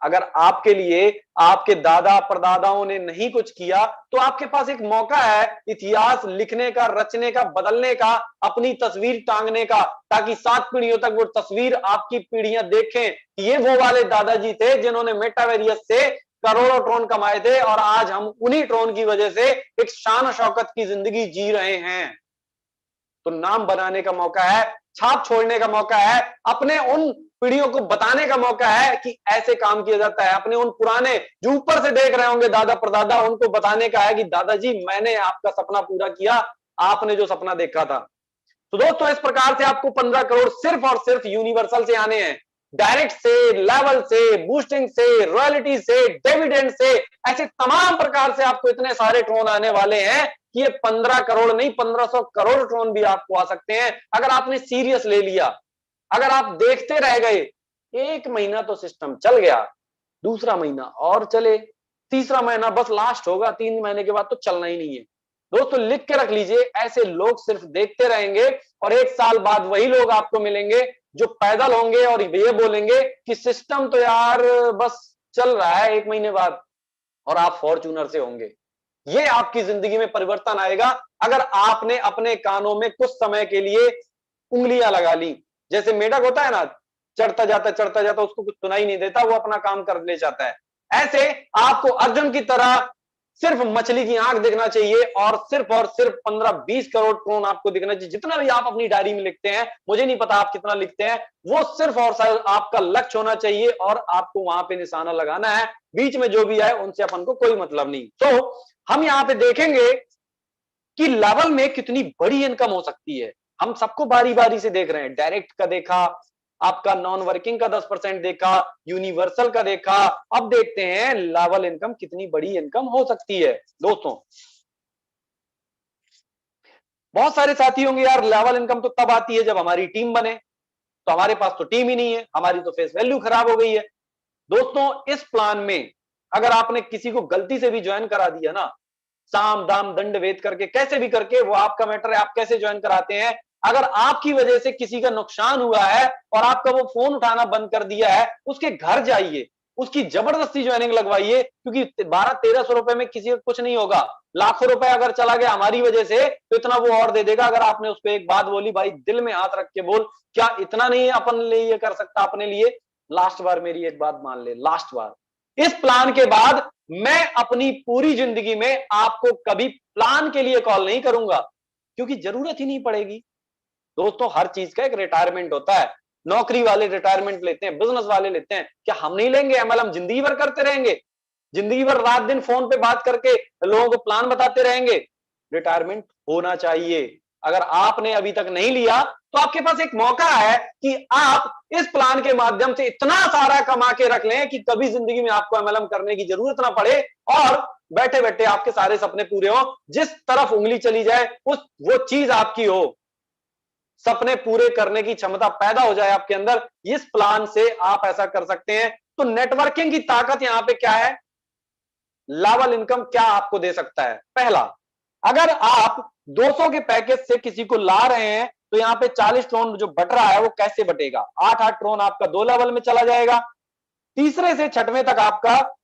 अगर आपके लिए आपके दादा परदादाओं ने नहीं कुछ किया तो आपके पास एक मौका है इतिहास लिखने का, रचने का, बदलने का, अपनी तस्वीर टांगने का, ताकि 7 पीढ़ियों तक वो तस्वीर आपकी पीढ़ियां देखें कि ये वो वाले दादाजी थे जिन्होंने मेटावेरियस से करोड़ों ड्रोन कमाए थे, और आज हम उन्हीं ड्रोन की वजह से एक शान शौकत की जिंदगी जी रहे हैं। तो नाम बनाने का मौका है, छाप छोड़ने का मौका है, अपने उन पीढ़ियों को बताने का मौका है कि ऐसे काम किया जाता है। अपने उन पुराने जो ऊपर से देख रहे होंगे दादा परदादा, उनको बताने का है कि दादाजी मैंने आपका सपना पूरा किया, आपने जो सपना देखा था। तो दोस्तों इस प्रकार से आपको 15 करोड़ सिर्फ और सिर्फ यूनिवर्सल से आने हैं, डायरेक्ट से, लेवल से, बूस्टिंग से, रॉयल्टी से, डिविडेंड से, ऐसे तमाम प्रकार से आपको इतने सारे ड्रोन आने वाले हैं कि ये 15 करोड़ नहीं 1500 करोड़ ड्रोन भी आपको आ सकते हैं, अगर आपने सीरियस ले लिया। अगर आप देखते रह गए, एक महीना तो सिस्टम चल गया, दूसरा महीना और चले, तीसरा महीना बस लास्ट होगा, 3 महीने के बाद तो चलना ही नहीं है। दोस्तों लिख के रख लीजिए, ऐसे लोग सिर्फ देखते रहेंगे और 1 साल बाद वही लोग आपको मिलेंगे जो पैदल होंगे और ये बोलेंगे कि सिस्टम तो यार बस चल रहा है 1 महीने बाद, और आप फॉर्च्यूनर से होंगे। ये आपकी जिंदगी में परिवर्तन आएगा अगर आपने अपने कानों में कुछ समय के लिए उंगलियां लगा ली। जैसे मेढक होता है ना, चढ़ता जाता उसको कुछ सुनाई नहीं देता, वो अपना काम कर ले जाता है। ऐसे आपको अर्जुन की तरह सिर्फ मछली की आंख दिखना चाहिए और सिर्फ 15-20 करोड़ ड्रोन आपको दिखना चाहिए। जितना भी आप अपनी डायरी में लिखते हैं, मुझे नहीं पता आप कितना लिखते हैं, वो सिर्फ और सिर्फ आपका लक्ष्य होना चाहिए और आपको वहां पे निशाना लगाना है। बीच में जो भी आए उनसे अपन को कोई मतलब नहीं। तो हम यहां पे देखेंगे कि लेवल में कितनी बड़ी इनकम हो सकती है। हम सबको बारी बारी से देख रहे हैं, डायरेक्ट का देखा, आपका नॉन वर्किंग का 10% देखा, यूनिवर्सल का देखा, अब देखते हैं लेवल इनकम कितनी बड़ी इनकम हो सकती है। दोस्तों बहुत सारे साथी होंगे यार, लेवल इनकम तो तब आती है जब हमारी टीम बने, तो हमारे पास तो टीम ही नहीं है, हमारी तो फेस वैल्यू खराब हो गई है। दोस्तों इस प्लान में अगर आपने किसी को गलती से भी ज्वाइन करा दिया ना, साम दाम दंड भेद करके कैसे भी करके, वो आपका मैटर है, आप कैसे ज्वाइन कराते हैं। अगर आपकी वजह से किसी का नुकसान हुआ है और आपका वो फोन उठाना बंद कर दिया है, उसके घर जाइए, उसकी जबरदस्ती ज्वाइनिंग लगवाइए, क्योंकि 1200-1300 रुपए में किसी का कुछ नहीं होगा। लाखों रुपए अगर चला गया हमारी वजह से तो इतना वो और दे देगा। अगर आपने उसको एक बात बोली, भाई दिल में हाथ रख के बोल, क्या इतना नहीं अपन ले ये कर सकता अपने लिए? लास्ट बार मेरी एक बात मान ले, लास्ट बार, इस प्लान के बाद मैं अपनी पूरी जिंदगी में आपको कभी प्लान के लिए कॉल नहीं करूंगा, क्योंकि जरूरत ही नहीं पड़ेगी। दोस्तों हर चीज का एक रिटायरमेंट होता है, नौकरी वाले रिटायरमेंट लेते हैं, बिजनेस वाले लेते हैं, क्या हम नहीं लेंगे? एमएलएम जिंदगी भर करते रहेंगे, जिंदगी भर रात दिन फोन पे बात करके लोगों को प्लान बताते रहेंगे? रिटायरमेंट होना चाहिए। अगर आपने अभी तक नहीं लिया तो आपके पास एक मौका है कि आप इस प्लान के माध्यम से इतना सारा कमा के रख लें कि कभी जिंदगी में आपको एमएलएम करने की जरूरत ना पड़े और बैठे बैठे आपके सारे सपने पूरे हो। जिस तरफ उंगली चली जाए वो चीज आपकी हो, सपने पूरे करने की क्षमता पैदा हो जाए आपके अंदर। इस प्लान से आप ऐसा कर सकते हैं। तो नेटवर्किंग की ताकत यहां पे क्या है, लेवल इनकम क्या आपको दे सकता है? पहला, अगर आप 200 के पैकेज से किसी को ला रहे हैं तो यहां पे 40 ट्रोन जो बट रहा है वो कैसे बटेगा? 8-8 ट्रोन आपका 2 लेवल में चला जाएगा, तीसरे से छठवें तक आपका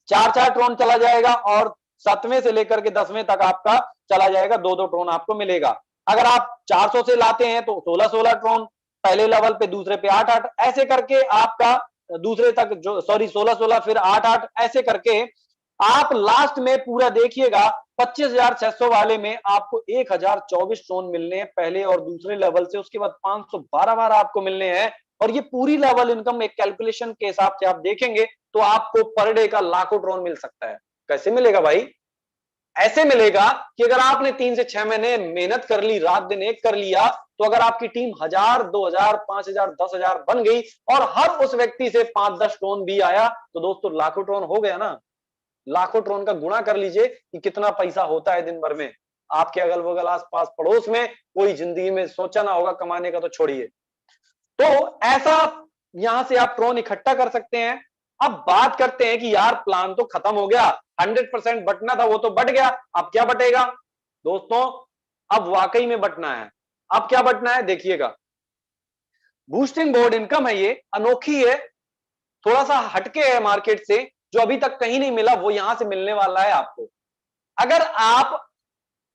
4-4 ट्रोन चला जाएगा और 7वें से लेकर के 10वें तक आपका चला जाएगा, 2-2 ट्रोन आपको मिलेगा। अगर आप 400 से लाते हैं तो 16-16 ट्रोन पहले लेवल पे, दूसरे पे 8-8, ऐसे करके आपका दूसरे तक जो 16-16 फिर 8-8, ऐसे करके आप लास्ट में पूरा देखिएगा 25,600 वाले में आपको 1,024 ट्रोन मिलने हैं पहले और दूसरे लेवल से। उसके बाद 512 बार आपको मिलने हैं। और ये पूरी लेवल इनकम एक कैलकुलेशन के हिसाब से आप देखेंगे तो आपको पर डे का लाखों ट्रोन मिल सकता है। कैसे मिलेगा भाई? ऐसे मिलेगा कि अगर आपने 3 से 6 महीने मेहनत कर ली, रात दिन एक कर लिया, तो अगर आपकी टीम 1000, 2000, 5000, 10,000 बन गई और हर उस व्यक्ति से 5-10 ट्रोन भी आया, तो दोस्तों लाखों ट्रोन हो गया ना। लाखों ट्रोन का गुणा कर लीजिए कि कितना पैसा होता है दिन भर में। आपके अगल बगल आसपास पड़ोस में कोई जिंदगी में सोचा ना होगा कमाने का, तो छोड़िए। तो ऐसा यहां से आप ट्रोन इकट्ठा कर सकते हैं। अब बात करते हैं कि यार प्लान तो खत्म हो गया, 100% बटना था वो तो बट गया, अब क्या बटेगा दोस्तों? अब वाकई में बटना है। अब क्या बटना है देखिएगा। बूस्टिंग बोर्ड इनकम है, ये अनोखी है, थोड़ा सा हटके है मार्केट से, जो अभी तक कहीं नहीं मिला वो यहां से मिलने वाला है आपको। अगर आप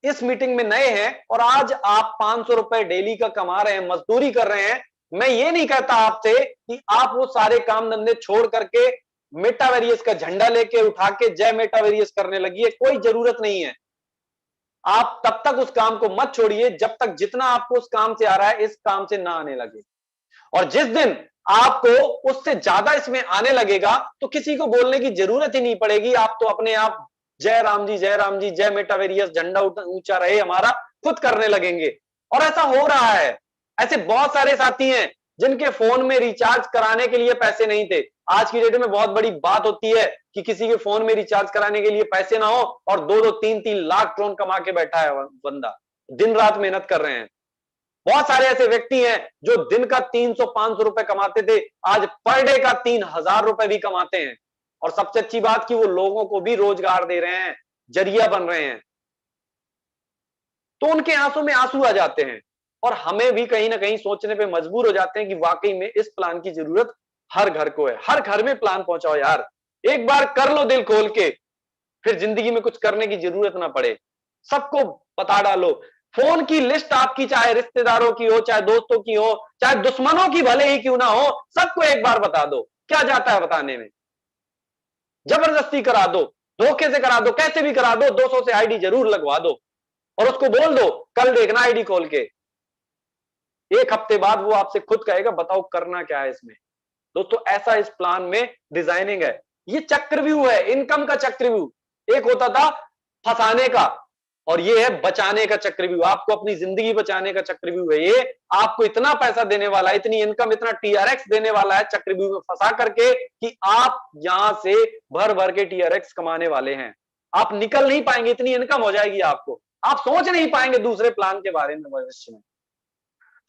इस मीटिंग में नए हैं और आज आप 500 रुपए डेली का कमा रहे हैं, मजदूरी कर रहे हैं, मैं ये नहीं कहता आपसे कि आप वो सारे काम धंधे छोड़ करके मेटावेरियस का झंडा लेके उठा के जय मेटावेरियस करने लगिए, कोई जरूरत नहीं है। आप तब तक उस काम को मत छोड़िए जब तक जितना आपको उस काम से आ रहा है इस काम से ना आने लगे। और जिस दिन आपको उससे ज्यादा इसमें आने लगेगा तो किसी को बोलने की जरूरत ही नहीं पड़ेगी, आप तो अपने आप जय राम जी, जय राम जी, जय मेटावेरियस, झंडा ऊंचा रहे हमारा, खुद करने लगेंगे। और ऐसा हो रहा है। ऐसे बहुत सारे साथी हैं जिनके फोन में रिचार्ज कराने के लिए पैसे नहीं थे। आज की डेट में बहुत बड़ी बात होती है कि किसी के फोन में रिचार्ज कराने के लिए पैसे ना हो और 2-2, 3-3 लाख ट्रोन कमा के बैठा है बंदा, दिन रात मेहनत कर रहे हैं। बहुत सारे ऐसे व्यक्ति हैं जो दिन का 300-500 रुपए कमाते थे, आज पर डे का 3000 रुपए भी कमाते हैं। और सबसे अच्छी बात कि वो लोगों को भी रोजगार दे रहे हैं, जरिया बन रहे हैं। तो उनके आंसू में आंसू आ जाते हैं और हमें भी कहीं ना कहीं सोचने पे मजबूर हो जाते हैं कि वाकई में इस प्लान की जरूरत हर घर को है। हर घर में प्लान पहुंचाओ यार, एक बार कर लो दिल खोल के, फिर जिंदगी में कुछ करने की जरूरत ना पड़े। सबको बता डालो। फोन की लिस्ट आपकी, चाहे रिश्तेदारों की हो, चाहे दोस्तों की हो, चाहे दुश्मनों की भले ही क्यों ना हो, सबको एक बार बता दो। क्या जाता है बताने में? जबरदस्ती करा दो, धोखे से करा दो, कैसे भी करा दो, 200 से आईडी जरूर लगवा दो और उसको बोल दो कल देखना आईडी खोल के। एक हफ्ते बाद वो आपसे खुद कहेगा बताओ करना क्या है इसमें। दोस्तों ऐसा इस प्लान में डिजाइनिंग है। ये चक्रव्यूह है, इनकम का चक्रव्यूह। एक होता था फंसाने का और ये है बचाने का चक्रव्यूह। आपको अपनी जिंदगी बचाने का चक्रव्यूह है ये। आपको इतना पैसा देने वाला है, इतनी इनकम, इतना टीआरएक्स देने वाला है चक्रव्यूह में फंसा करके कि आप यहां से भर भर के टीआरएक्स कमाने वाले हैं। आप निकल नहीं पाएंगे, इतनी इनकम हो जाएगी आपको, आप सोच नहीं पाएंगे दूसरे प्लान के बारे में भविष्य में।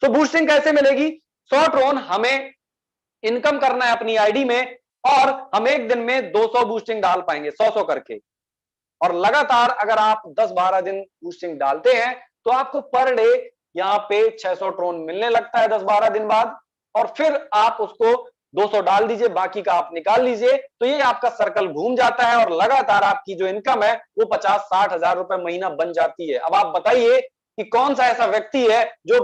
तो बूस्टिंग कैसे मिलेगी? 100 ट्रोन हमें इनकम करना है अपनी आईडी में और हम एक दिन में 200 बूस्टिंग डाल पाएंगे, 100 करके। और लगातार अगर आप 10-12 दिन बूस्टिंग डालते हैं तो आपको पर डे यहां पे 600 ट्रोन मिलने लगता है 10-12 दिन बाद। और फिर आप उसको 200 डाल दीजिए, बाकी का आप निकाल लीजिए। तो ये आपका सर्कल घूम जाता है और लगातार आपकी जो इनकम है वो 50-60 हजार रुपए महीना बन जाती है। अब आप बताइए कि कौन सा ऐसा व्यक्ति है जो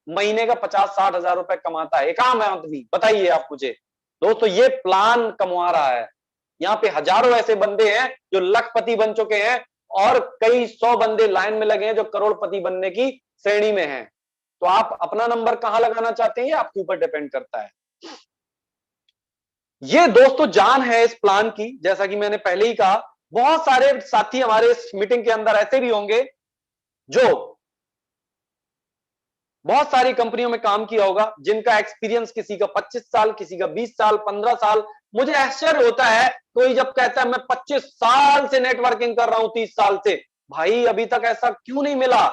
महीने का 50-60 हजार रुपए कमाता है, एक आम आदमी, बताइए आप मुझे। दोस्तों ये प्लान कमवा रहा है। यहाँ पे हजारों ऐसे बंदे हैं जो लखपति बन चुके हैं और कई 100 बंदे लाइन में लगे हैं जो करोड़पति बनने की श्रेणी में हैं। तो आप अपना नंबर कहां लगाना चाहते हैं ये आपके ऊपर डिपेंड करता है। ये दोस्तों जान है इस प्लान की। जैसा कि मैंने पहले ही कहा, बहुत सारे साथी हमारे इस मीटिंग के अंदर ऐसे भी होंगे जो बहुत सारी कंपनियों में काम किया होगा, जिनका एक्सपीरियंस किसी का 25 साल, किसी का 20 साल, 15 साल। मुझे आश्चर्य होता है कोई जब कहता है मैं 25 साल से नेटवर्किंग कर रहा हूं, 30 साल से। भाई अभी तक ऐसा क्यों नहीं मिला?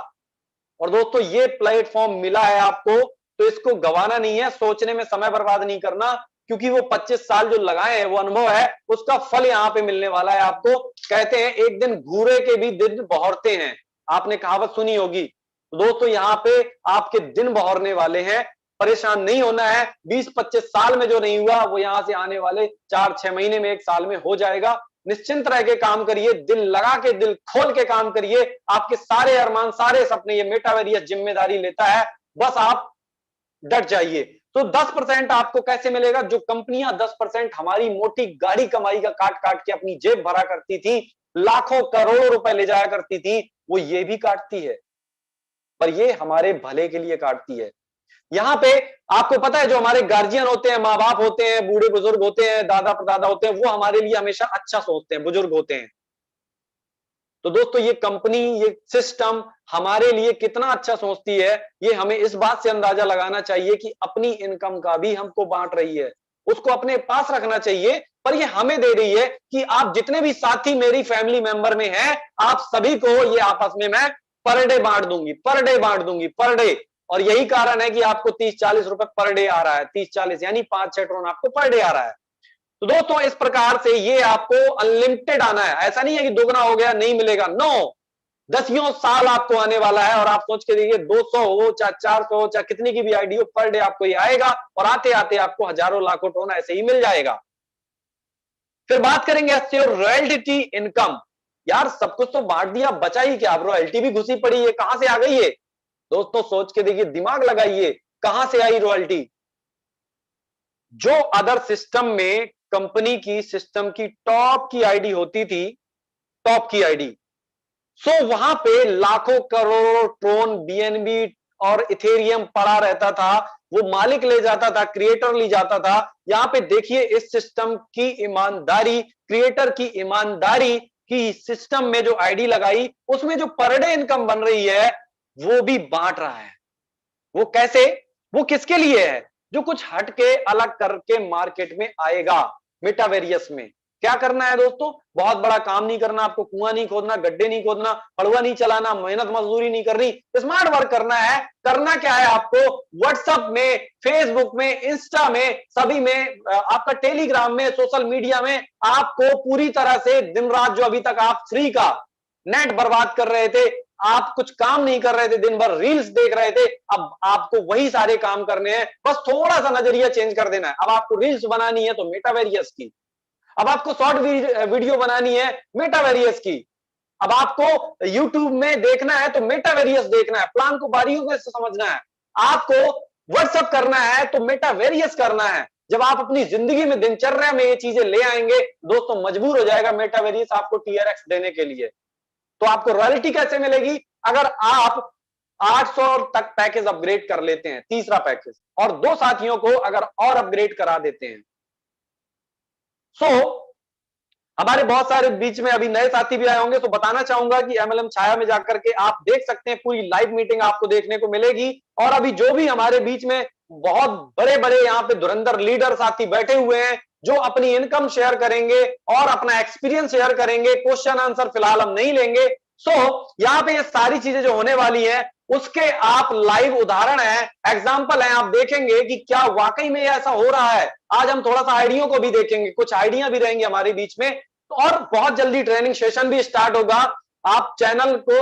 और दोस्तों ये प्लेटफॉर्म मिला है आपको तो इसको गंवाना नहीं है, सोचने में समय बर्बाद नहीं करना, क्योंकि वो 25 साल जो लगाए हैं वो अनुभव है, उसका फल यहाँ पे मिलने वाला है आपको। कहते हैं एक दिन घूरे के भी दिन बहरते हैं, आपने कहावत सुनी होगी। तो दोस्तों यहाँ पे आपके दिन बहरने वाले हैं, परेशान नहीं होना है। 20-25 साल में जो नहीं हुआ वो यहां से आने वाले 4-6 महीने में, 1 साल में हो जाएगा। निश्चिंत रह के काम करिए, दिल लगा के, दिल खोल के काम करिए। आपके सारे अरमान, सारे सपने ये मेटावेरियस जिम्मेदारी लेता है, बस आप डट जाइए। तो 10% आपको कैसे मिलेगा? जो कंपनियां 10% हमारी मोटी गाड़ी कमाई का काट काट के अपनी जेब भरा करती थी, लाखों करोड़ों रुपए ले जाया करती थी, वो ये भी काटती है, पर ये हमारे भले के लिए काटती है। यहां पे आपको पता है जो हमारे गार्जियन होते हैं, माँ बाप होते हैं, बूढ़े बुजुर्ग होते हैं, दादा परदादा होते हैं, वो हमारे लिए हमेशा अच्छा सोचते हैं, बुजुर्ग होते हैं। तो दोस्तों ये कंपनी, ये सिस्टम हमारे लिए कितना अच्छा सोचती है, ये हमें इस बात से अंदाजा लगाना चाहिए कि अपनी इनकम का भी हमको बांट रही है, उसको अपने पास रखना चाहिए। पर ये हमें दे रही है कि आप जितने भी साथी मेरी फैमिली मेंबर में हैं, आप सभी को ये आपस में मैं पर डे बांट दूंगी, पर डे बांट दूंगी, पर डे। और यही कारण है कि आपको 30-40 रुपए पर डे आ रहा है, 30-40 यानी 5-6 ट्रोन आपको पर डे आ रहा है। तो दोस्तों इस प्रकार से ये आपको अनलिमिटेड आना है, ऐसा नहीं है कि दोगुना हो गया नहीं मिलेगा, नो, दसियों साल आपको आने वाला है। और आप सोच के देखिए 200 हो चाहे 400 हो चाहे कितनी की भी आईडी हो, पर डे आपको ये आएगा और आते आते आपको हजारों लाखों टोन ऐसे ही मिल जाएगा। फिर बात करेंगे रॉयल्टी इनकम। यार सब कुछ तो बांट दिया, बचा ही क्या, रॉयल्टी भी घुसी पड़ी है, कहां से आ गई है दोस्तों? सोच के देखिए, दिमाग लगाइए, कहां से आई रॉयल्टी? जो अदर सिस्टम में कंपनी की सिस्टम की टॉप की आईडी होती थी, टॉप की आईडी, सो वहां पे लाखों करोड़ ट्रोन बीएनबी और इथेरियम पड़ा रहता था, वो मालिक ले जाता था, क्रिएटर ले जाता था। यहां पे देखिए इस सिस्टम की ईमानदारी, क्रिएटर की ईमानदारी की सिस्टम में जो आईडी लगाई उसमें जो पर डे इनकम बन रही है वो भी बांट रहा है। वो कैसे, वो किसके लिए है? जो कुछ हटके अलग करके मार्केट में आएगा मेटावेरियस में। क्या करना है दोस्तों? बहुत बड़ा काम नहीं करना आपको, कुआं नहीं खोदना, गड्ढे नहीं खोदना, पड़ुआ नहीं चलाना, मेहनत मजदूरी नहीं करनी, स्मार्ट वर्क करना है। करना क्या है आपको? व्हाट्सएप में, फेसबुक में, इंस्टा में, सभी में, आपका टेलीग्राम में, सोशल मीडिया में आपको पूरी तरह से दिन रात, जो अभी तक आप फ्री का नेट बर्बाद कर रहे थे, आप कुछ काम नहीं कर रहे थे, दिन भर रील्स देख रहे थे, अब आपको वही सारे काम करने हैं, बस थोड़ा सा नजरिया चेंज कर देना है। अब आपको रील्स बनानी है तो मेटावेरियस की, अब आपको शॉर्ट वीडियो बनानी है मेटावेरियस की, अब आपको यूट्यूब में देखना है तो मेटावेरियस देखना है, प्लान को बारीकियों से समझना है, आपको व्हाट्सएप करना है तो मेटावेरियस करना है। जब आप अपनी जिंदगी में, दिनचर्या में ये चीजें ले आएंगे दोस्तों, मजबूर हो जाएगा मेटावेरियस आपको टीआरएक्स देने के लिए। तो आपको रॉयल्टी कैसे मिलेगी? अगर आप 800 तक पैकेज अपग्रेड कर लेते हैं, तीसरा पैकेज, और 2 साथियों को अगर और अपग्रेड करा देते हैं। हमारे बहुत सारे बीच में अभी नए साथी भी आए होंगे, तो बताना चाहूंगा कि एमएलएम छाया में जाकर के आप देख सकते हैं, पूरी लाइव मीटिंग आपको देखने को मिलेगी। और अभी जो भी हमारे बीच में बहुत बड़े बड़े यहाँ पे धुरंधर लीडर साथी बैठे हुए हैं, जो अपनी इनकम शेयर करेंगे और अपना एक्सपीरियंस शेयर करेंगे, क्वेश्चन आंसर फिलहाल हम नहीं लेंगे। यहाँ पे ये सारी चीजें जो होने वाली है उसके आप लाइव उदाहरण है, एग्जाम्पल है, आप देखेंगे कि क्या वाकई में ऐसा हो रहा है। आज हम थोड़ा सा आइडियो को भी देखेंगे, कुछ आइडिया भी रहेंगे हमारे बीच में, और बहुत जल्दी ट्रेनिंग सेशन भी स्टार्ट होगा। आप चैनल को,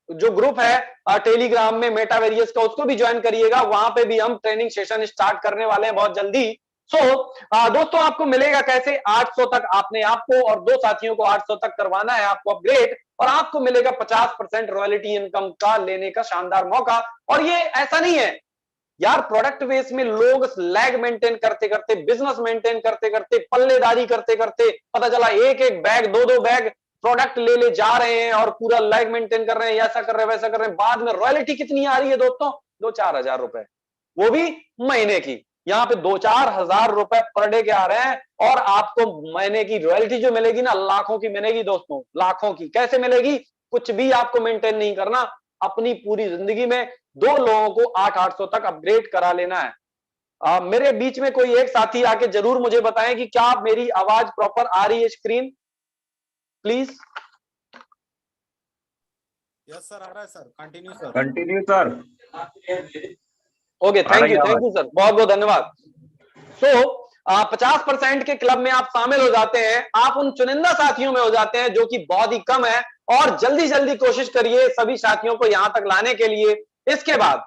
जो ग्रुप है टेलीग्राम में मेटावेरियस का, उसको भी ज्वाइन करिएगा, वहां पे भी हम ट्रेनिंग सेशन स्टार्ट करने वाले हैं बहुत जल्दी। दोस्तों आपको मिलेगा कैसे? 800 तक आपने आपको और 2 साथियों को 800 तक करवाना है आपको अपग्रेड, और आपको मिलेगा 50% रॉयल्टी इनकम का लेने का शानदार मौका। और ये ऐसा नहीं है यार, प्रोडक्ट बेस में लोग लैग मेंटेन करते करते, बिजनेस मेंटेन करते करते, पल्लेदारी करते करते, पता चला एक एक बैग, 2-2 बैग प्रोडक्ट ले ले जा रहे हैं और पूरा लैग मेंटेन कर रहे हैं, ऐसा कर रहे हैं, वैसा कर रहे हैं। बाद में रॉयल्टी कितनी आ रही है दोस्तों? 2-4 हजार रुपए, वो भी महीने की। यहाँ पे 2-4 हजार रुपए पर डे के आ रहे हैं, और आपको महीने की रॉयल्टी जो मिलेगी ना, लाखों की मिलेगी दोस्तों, लाखों की। कैसे मिलेगी? कुछ भी आपको मेंटेन नहीं करना, अपनी पूरी जिंदगी में 2 लोगों को 800 तक अपग्रेड करा लेना है। मेरे बीच में कोई एक साथी आके जरूर मुझे बताएं कि क्या मेरी आवाज प्रॉपर आ रही है स्क्रीन, प्लीज। यस सर, आ रहा है sir, continue sir. Continue sir. Okay, thank you sir, बहुत बहुत धन्यवाद। 50% के क्लब में आप शामिल हो जाते हैं, आप उन चुनिंदा साथियों में हो जाते हैं जो कि बहुत ही कम है, और जल्दी जल्दी कोशिश करिए सभी साथियों को यहां तक लाने के लिए। इसके बाद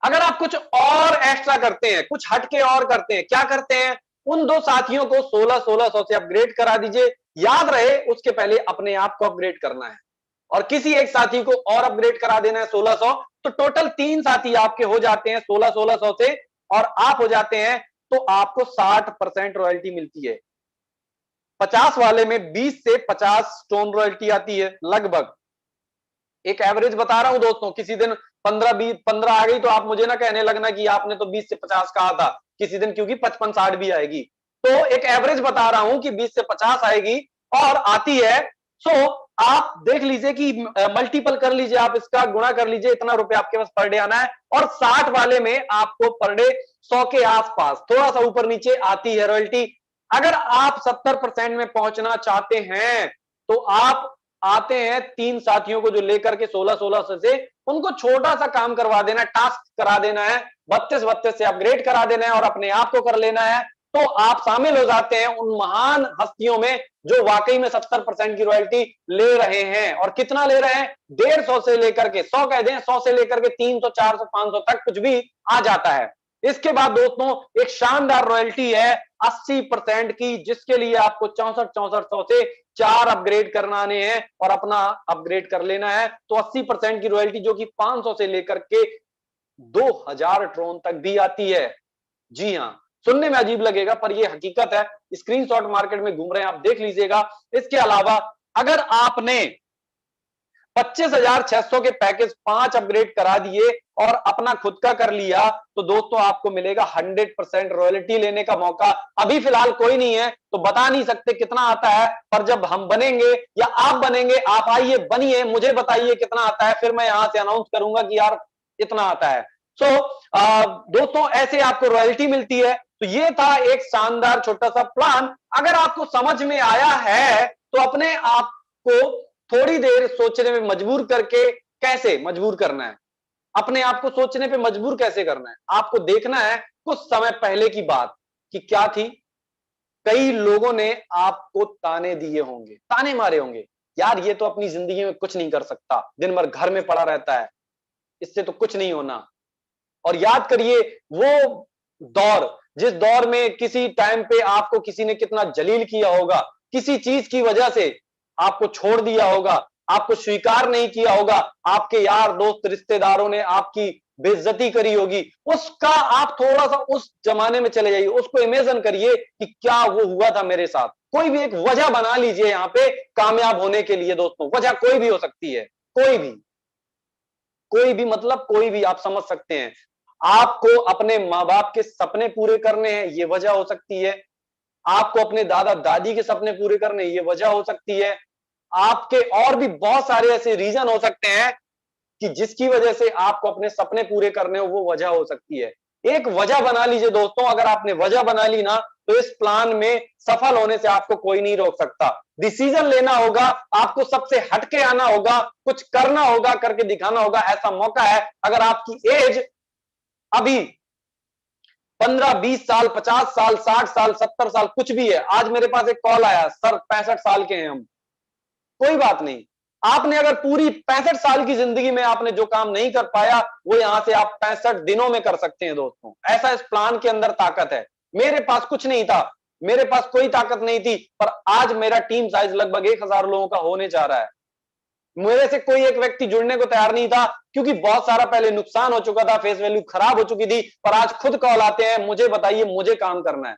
अगर आप कुछ और एक्स्ट्रा करते हैं, कुछ हटके और करते हैं, क्या करते हैं? उन 2 साथियों को 1600 से अपग्रेड करा दीजिए। याद रहे उसके पहले अपने आप को अपग्रेड करना है, और किसी एक साथी को और अपग्रेड करा देना है 1600, तो टोटल 3 साथी आपके हो जाते हैं 1600 से, और आप हो जाते हैं, तो आपको 60% रॉयल्टी मिलती है। 50 वाले में 20 से 50 टोन रॉयल्टी आती है लगभग। एक एवरेज बता रहा हूं दोस्तों, किसी दिन 15 आ गई तो आप मुझे ना कहने लगना कि आपने तो 20 से 50 कहा था, किसी दिन क्योंकि 55-60 भी आएगी। तो एक एवरेज बता रहा हूं कि 20 से 50 आएगी और आती है। आप देख लीजिए कि मल्टीपल कर लीजिए, आप इसका गुणा कर लीजिए, इतना रुपए आपके पास पर डे आना है। और 60 वाले में आपको पर डे 100 के आसपास, थोड़ा सा ऊपर नीचे आती है रॉयल्टी। अगर आप 70% में पहुंचना चाहते हैं तो आप आते हैं 3 साथियों को जो लेकर के 16-16 से उनको छोटा सा काम करवा देना है, टास्क करा देना है, 32-32 से अपग्रेड करा देना है और अपने आप को कर लेना है, तो आप शामिल हो जाते हैं उन महान हस्तियों में जो वाकई में 70% की रॉयल्टी ले रहे हैं। और कितना ले रहे हैं? 150 से लेकर के 100 कह दें, 100 से लेकर के 300, 400, 500 तक कुछ भी आ जाता है। इसके बाद दोस्तों एक शानदार रॉयल्टी है 80% की, जिसके लिए आपको 64-6400 से 4 अपग्रेड कराने हैं और अपना अपग्रेड कर लेना है। तो 80% की रॉयल्टी जो कि 500 से लेकर के 2000 ट्रोन तक भी आती है। जी हां, सुनने में अजीब लगेगा पर यह हकीकत है। स्क्रीनशॉट मार्केट में घूम रहे हैं, आप देख लीजिएगा। इसके अलावा अगर आपने 25,600 के पैकेज 5 अपग्रेड करा दिए और अपना खुद का कर लिया, तो दोस्तों आपको मिलेगा 100% रॉयल्टी लेने का मौका। अभी फिलहाल कोई नहीं है तो बता नहीं सकते कितना आता है, पर जब हम बनेंगे या आप बनेंगे, आप आइए बनिए, मुझे बताइए कितना आता है, फिर मैं यहां से अनाउंस करूंगा कि यार इतना आता है। दोस्तों ऐसे आपको रॉयल्टी मिलती है। तो ये था एक शानदार छोटा सा प्लान। अगर आपको समझ में आया है तो अपने आप को थोड़ी देर सोचने में मजबूर करके, कैसे मजबूर करना है, अपने आप को सोचने पे मजबूर कैसे करना है, आपको देखना है कुछ समय पहले की बात कि क्या थी। कई लोगों ने आपको ताने दिए होंगे, ताने मारे होंगे, यार ये तो अपनी जिंदगी में कुछ नहीं कर सकता, दिन भर घर में पड़ा रहता है, इससे तो कुछ नहीं होना। और याद करिए वो दौर, जिस दौर में किसी टाइम पे आपको किसी ने कितना जलील किया होगा, किसी चीज की वजह से आपको छोड़ दिया होगा, आपको स्वीकार नहीं किया होगा, आपके यार दोस्त रिश्तेदारों ने आपकी बेइज्जती करी होगी, उसका आप थोड़ा सा उस जमाने में चले जाइए, उसको इमेजिन करिए कि क्या वो हुआ था मेरे साथ। कोई भी एक वजह बना लीजिए यहां पे कामयाब होने के लिए। दोस्तों वजह कोई भी हो सकती है, कोई भी मतलब कोई भी, आप समझ सकते हैं। आपको अपने माँ बाप के सपने पूरे करने हैं, ये वजह हो सकती है। आपको अपने दादा दादी के सपने पूरे करने, ये वजह हो सकती है। आपके और भी बहुत सारे ऐसे रीजन हो सकते हैं कि जिसकी वजह से आपको अपने सपने पूरे करने हो, वो वजह हो सकती है। एक वजह बना लीजिए दोस्तों। अगर आपने वजह बना ली ना, तो इस प्लान में सफल होने से आपको कोई नहीं रोक सकता। डिसीजन लेना होगा, आपको सबसे हटके आना होगा, कुछ करना होगा, करके दिखाना होगा। ऐसा मौका है। अगर आपकी एज अभी 15, 20 साल, 50 साल, 60 साल, 70 साल कुछ भी है, आज मेरे पास एक कॉल आया, सर 65 साल के हैं हम, कोई बात नहीं। आपने अगर पूरी 65 साल की जिंदगी में आपने जो काम नहीं कर पाया, वो यहां से आप 65 दिनों में कर सकते हैं दोस्तों। ऐसा इस प्लान के अंदर ताकत है। मेरे पास कुछ नहीं था, मेरे पास कोई ताकत नहीं थी, पर आज मेरा टीम साइज लगभग 1000 लोगों का होने जा रहा है। मेरे से कोई एक व्यक्ति जुड़ने को तैयार नहीं था, क्योंकि बहुत सारा पहले नुकसान हो चुका था, फेस वैल्यू खराब हो चुकी थी। पर आज खुद कॉल आते हैं, मुझे बताइए, मुझे काम करना है।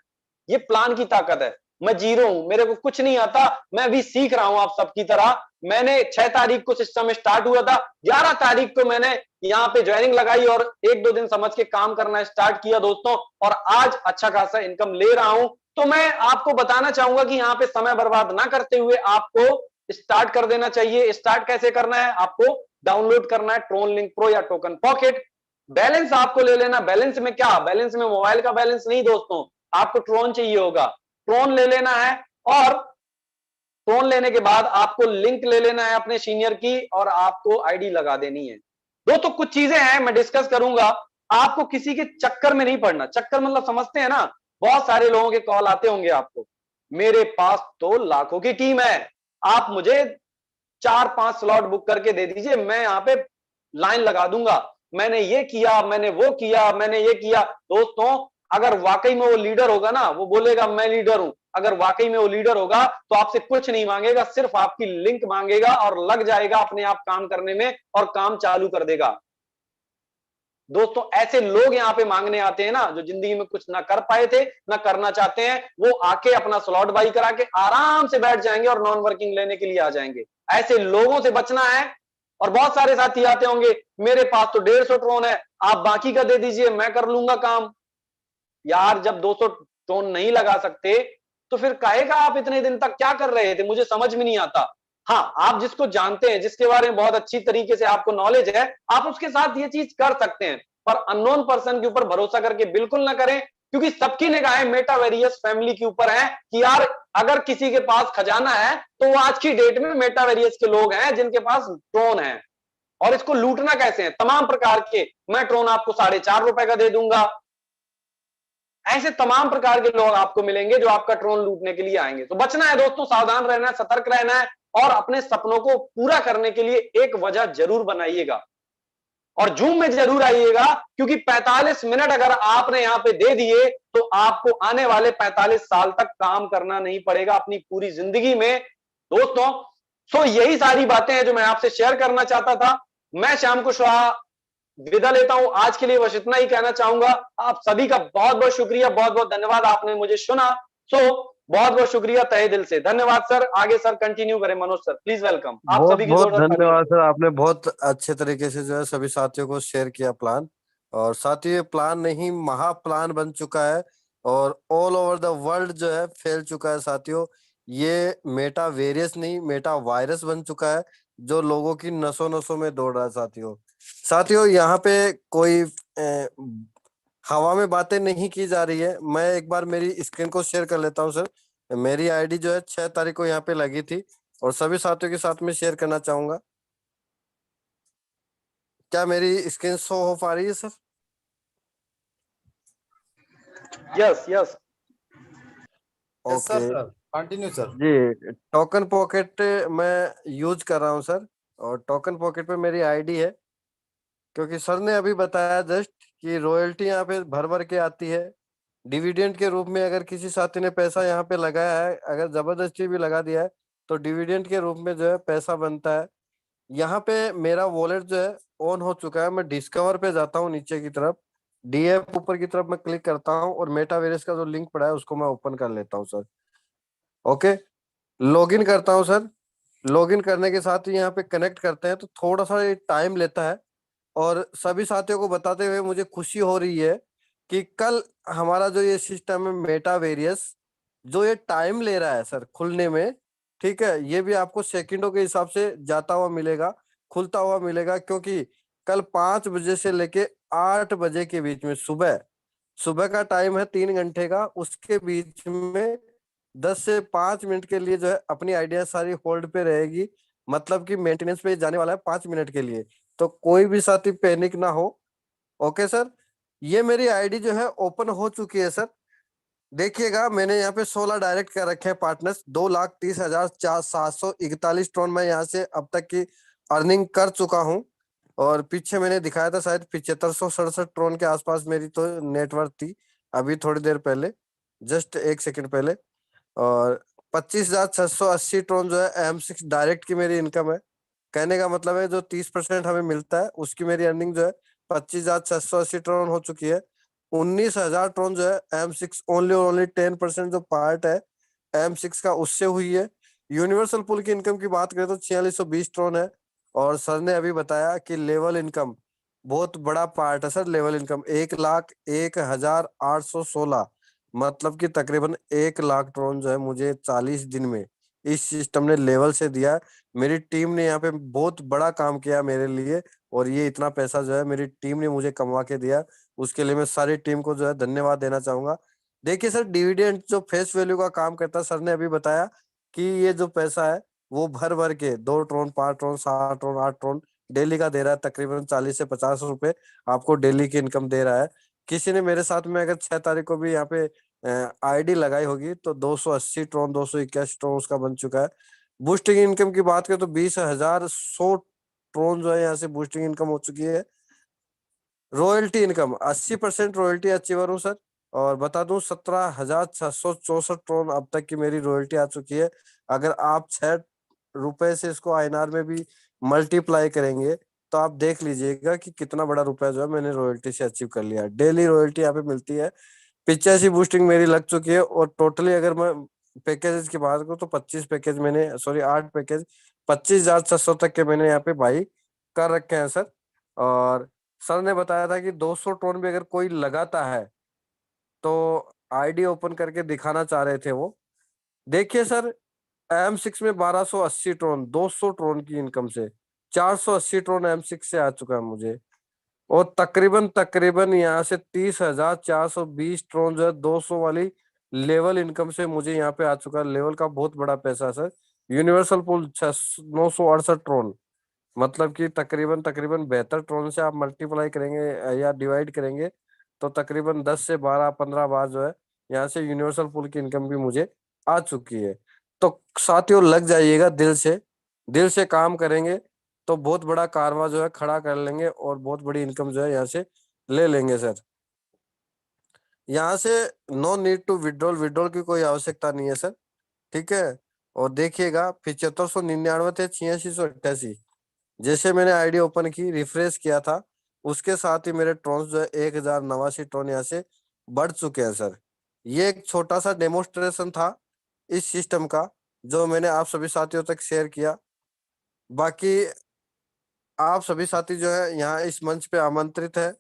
ये प्लान की ताकत है। मैं जीरो हूं, मेरे को कुछ नहीं आता, मैं अभी सीख रहा हूं आप सबकी तरह। मैंने 6 तारीख को सिस्टम स्टार्ट हुआ था, 11 तारीख को मैंने यहाँ पे ज्वाइनिंग लगाई और 1-2 दिन समझ के काम करना स्टार्ट किया दोस्तों, और आज अच्छा खासा इनकम ले रहा हूं। तो मैं आपको बताना चाहूंगा कि यहाँ पे समय बर्बाद ना करते हुए आपको स्टार्ट कर देना चाहिए। स्टार्ट कैसे करना है? आपको डाउनलोड करना है ट्रोन लिंक प्रो या टोकन पॉकेट। बैलेंस आपको ले लेना। बैलेंस में क्या? बैलेंस में मोबाइल का बैलेंस नहीं दोस्तों, आपको ट्रोन चाहिए होगा। ट्रोन ले लेना है और ट्रोन लेने के बाद आपको लिंक ले लेना है अपने सीनियर की और आपको आईडी लगा देनी है। दोस्तों कुछ चीजें हैं मैं डिस्कस करूंगा, आपको किसी के चक्कर में नहीं पड़ना। चक्कर मतलब समझते हैं ना, बहुत सारे लोगों के कॉल आते होंगे आपको, मेरे पास तो लाखों की टीम है, आप मुझे 4-5 स्लॉट बुक करके दे दीजिए, मैं यहां पे लाइन लगा दूंगा, मैंने ये किया, मैंने वो किया, मैंने ये किया। दोस्तों अगर वाकई में वो लीडर होगा ना, वो बोलेगा मैं लीडर हूं। अगर वाकई में वो लीडर होगा तो आपसे कुछ नहीं मांगेगा, सिर्फ आपकी लिंक मांगेगा और लग जाएगा अपने आप काम करने में और काम चालू कर देगा। दोस्तों ऐसे लोग यहाँ पे मांगने आते हैं ना, जो जिंदगी में कुछ ना कर पाए थे, ना करना चाहते हैं, वो आके अपना स्लॉट बाई करा के आराम से बैठ जाएंगे और नॉन वर्किंग लेने के लिए आ जाएंगे। ऐसे लोगों से बचना है। और बहुत सारे साथी आते होंगे, मेरे पास तो 150 ट्रोन है, आप बाकी का दे दीजिए, मैं कर लूंगा काम। यार जब 200 ट्रोन नहीं लगा सकते तो फिर कहेगा आप इतने दिन तक क्या कर रहे थे, मुझे समझ में नहीं आता। हाँ, आप जिसको जानते हैं, जिसके बारे में बहुत अच्छी तरीके से आपको नॉलेज है, आप उसके साथ ये चीज कर सकते हैं। पर अननोन पर्सन के ऊपर भरोसा करके बिल्कुल ना करें, क्योंकि सबकी निगाहें मेटावेरियस फैमिली के ऊपर है कि यार अगर किसी के पास खजाना है तो वो आज की डेट में मेटावेरियस के लोग हैं जिनके पास ड्रोन है। और इसको लूटना कैसे है? तमाम प्रकार के, मैं ड्रोन आपको ₹4.5 का दे दूंगा। ऐसे तमाम प्रकार के लोग आपको मिलेंगे जो आपका ड्रोन लूटने के लिए आएंगे। तो बचना है दोस्तों, सावधान रहना है, सतर्क रहना है और अपने सपनों को पूरा करने के लिए एक वजह जरूर बनाइएगा और जूम में जरूर आइएगा, क्योंकि 45 मिनट अगर आपने यहां पे दे दिए तो आपको आने वाले 45 साल तक काम करना नहीं पड़ेगा अपनी पूरी जिंदगी में दोस्तों। सो यही सारी बातें हैं जो मैं आपसे शेयर करना चाहता था। मैं श्याम कुशवाहा विदा लेता हूं, आज के लिए बस इतना ही कहना चाहूंगा। आप सभी का बहुत बहुत शुक्रिया, बहुत बहुत धन्यवाद, आपने मुझे सुना। सो बहुत बहुत शुक्रिया तहे दिल से, धन्यवाद सर। आगे सर कंटिन्यू करें, मनोज सर प्लीज वेलकम। आप बहुत सभी की बहुत जोरदार धन्यवाद सर, आपने बहुत अच्छे तरीके से जो है सभी साथियों को शेयर किया प्लान। और साथियों ये प्लान नहीं महा प्लान बन चुका है और ऑल ओवर द वर्ल्ड जो है फैल चुका है साथियों। ये मेटा वेरियस नहीं मेटा वायरस बन चुका है जो लोगों की नसों नसों में दौड़ रहा है साथियों। साथियों यहाँ पे कोई हवा में बातें नहीं की जा रही है। मैं एक बार मेरी स्क्रीन को शेयर कर लेता हूँ सर। मेरी आईडी जो है 6 तारीख को यहाँ पे लगी थी और सभी साथियों के साथ में शेयर करना चाहूंगा। क्या मेरी स्क्रीन शो हो पा रही है sir? Yes yes Yes, sir, okay sir. Continue, sir. जी, टोकन पॉकेट मैं यूज कर रहा हूँ सर और टोकन पॉकेट पे मेरी आईडी है, क्योंकि सर ने अभी बताया जस्ट कि रॉयल्टी यहाँ पे भर भर के आती है डिविडेंड के रूप में। अगर किसी साथी ने पैसा यहाँ पे लगाया है, अगर जबरदस्ती भी लगा दिया है तो डिविडेंड के रूप में जो है पैसा बनता है। यहाँ पे मेरा वॉलेट जो है ऑन हो चुका है। मैं डिस्कवर पे जाता हूँ, नीचे की तरफ डीएफ ऊपर की तरफ मैं क्लिक करता हूँ और मेटावेरियस का जो लिंक पड़ा है उसको मैं ओपन कर लेता हूँ सर। ओके, लॉगिन करता हूँ सर। लॉगिन करने के साथ ही यहाँ पे कनेक्ट करते हैं तो थोड़ा सा ये टाइम लेता है। और सभी साथियों को बताते हुए मुझे खुशी हो रही है कि कल हमारा जो ये सिस्टम है मेटावेरियस, जो ये टाइम ले रहा है सर खुलने में, ठीक है, ये भी आपको सेकंडों के हिसाब से जाता हुआ मिलेगा, खुलता हुआ मिलेगा। क्योंकि कल 5 बजे से लेके 8 बजे के बीच में सुबह सुबह का टाइम है 3 घंटे का, उसके बीच में 10 से 5 मिनट के लिए जो है अपनी आइडिया सारी होल्ड पे रहेगी। मतलब कि मेंटेनेंस पे जाने वाला है 5 मिनट के लिए। तो कोई भी साथी पैनिक ना हो। ओके सर, ये मेरी आईडी जो है ओपन हो चुकी है सर। देखिएगा मैंने यहाँ पे 16 डायरेक्ट कर रखे हैं पार्टनर्स। 2,30,741 ट्रोन मैं यहाँ से अब तक की अर्निंग कर चुका हूँ। और पीछे मैंने दिखाया था शायद 7567 ट्रोन के आसपास मेरी तो नेटवर्क थी अभी थोड़ी देर पहले, जस्ट 1 सेकंड पहले। और 25,680 ट्रोन जो है M6 डायरेक्ट की मेरी इनकम है। कहने का मतलब है जो 30% हमें मिलता है उसकी मेरी अर्निंग जो है 25,680 ट्रोन हो चुकी है। 19,000 ट्रोन जो है M6 ओनली 10% जो पार्ट है M6 का उससे हुई है। यूनिवर्सल पुल की इनकम की बात करें तो 4620 ट्रोन है। और सर ने अभी बताया कि लेवल इनकम बहुत बड़ा पार्ट है सर। लेवल इनकम 1,01,816, मतलब कि तकरीबन 1 लाख ट्रोन जो है मुझे 40 दिन में इस सिस्टम ने लेवल से दिया। मेरी टीम ने यहाँ पे बहुत बड़ा काम किया मेरे लिए और ये इतना पैसा जो है मेरी टीम ने मुझे कमवा के दिया। उसके लिए मैं सारी टीम को जो है धन्यवाद देना चाहूंगा। देखिए सर, डिविडेंड जो फेस वैल्यू का काम करता है, सर ने अभी बताया कि ये जो पैसा है वो भर भर के 2 ट्रोन 5 ट्रोन 7 ट्रोन 8 ट्रोन डेली का दे रहा है। तकरीबन 40 से 50 रुपए आपको डेली की इनकम दे रहा है। किसी ने मेरे साथ में अगर 6 तारीख को भी यहाँ पे आईडी लगाई होगी तो 280 ट्रोन 281 ट्रोन उसका बन चुका है। बूस्टिंग इनकम की बात करें तो 20,100 ट्रोन जो है यहाँ से बूस्टिंग इनकम हो चुकी है। रॉयल्टी इनकम 80% रॉयल्टी अचीवर हूँ सर। और बता दूं 17,664 ट्रोन अब तक की मेरी रॉयल्टी आ चुकी है। अगर आप 6 रुपए से इसको आईएनआर में भी मल्टीप्लाई करेंगे तो आप देख लीजिएगा कि कितना बड़ा रुपया जो है मैंने रॉयल्टी से अचीव कर लिया। डेली रॉयल्टी यहाँ पे मिलती है। 85 बूस्टिंग मेरी लग चुकी है। और टोटली अगर मैं पैकेजेस की बात करूँ तो 25 पैकेज मैंने 8 पैकेज 25,600 तक के मैंने यहाँ पे बाई कर रखे हैं सर। और सर ने बताया था कि 200 ट्रोन भी अगर कोई लगाता है तो आईडी ओपन करके दिखाना चाह रहे थे वो। देखिए सर, M6 में 1280 ट्रोन 200 ट्रोन की इनकम से 480 ट्रोन M6 से आ चुका है मुझे। और तकरीबन तकरीबन यहाँ से 30,420 ट्रोन जो है 200 वाली लेवल इनकम से मुझे यहाँ पे आ चुका है। लेवल का बहुत बड़ा पैसा है सर। यूनिवर्सल पूल 968 ट्रोन, मतलब कि तकरीबन तकरीबन 72 ट्रोन से आप मल्टीप्लाई करेंगे या डिवाइड करेंगे तो तकरीबन 10 से 12 15 बार जो है यहाँ से यूनिवर्सल पूल की इनकम भी मुझे आ चुकी है। तो साथियों लग जाइएगा, दिल से काम करेंगे तो बहुत बड़ा कारवां जो है खड़ा कर लेंगे और बहुत बड़ी इनकम जो है यहाँ से ले लेंगे सर। यहाँ से नो नीड टू विड्रॉल की कोई आवश्यकता नहीं है सर, ठीक है। और देखिएगा 7599 थे 8688, जैसे मैंने आईडी ओपन की रिफ्रेश किया था उसके साथ ही मेरे ट्रोन्स जो है 1089 ट्रोन यहाँ से बढ़ चुके हैं सर। ये एक छोटा सा डेमोस्ट्रेशन था इस सिस्टम का जो मैंने आप सभी साथियों तक शेयर किया। बाकी आप सभी साथी जो है यहाँ इस मंच पे आमंत्रित है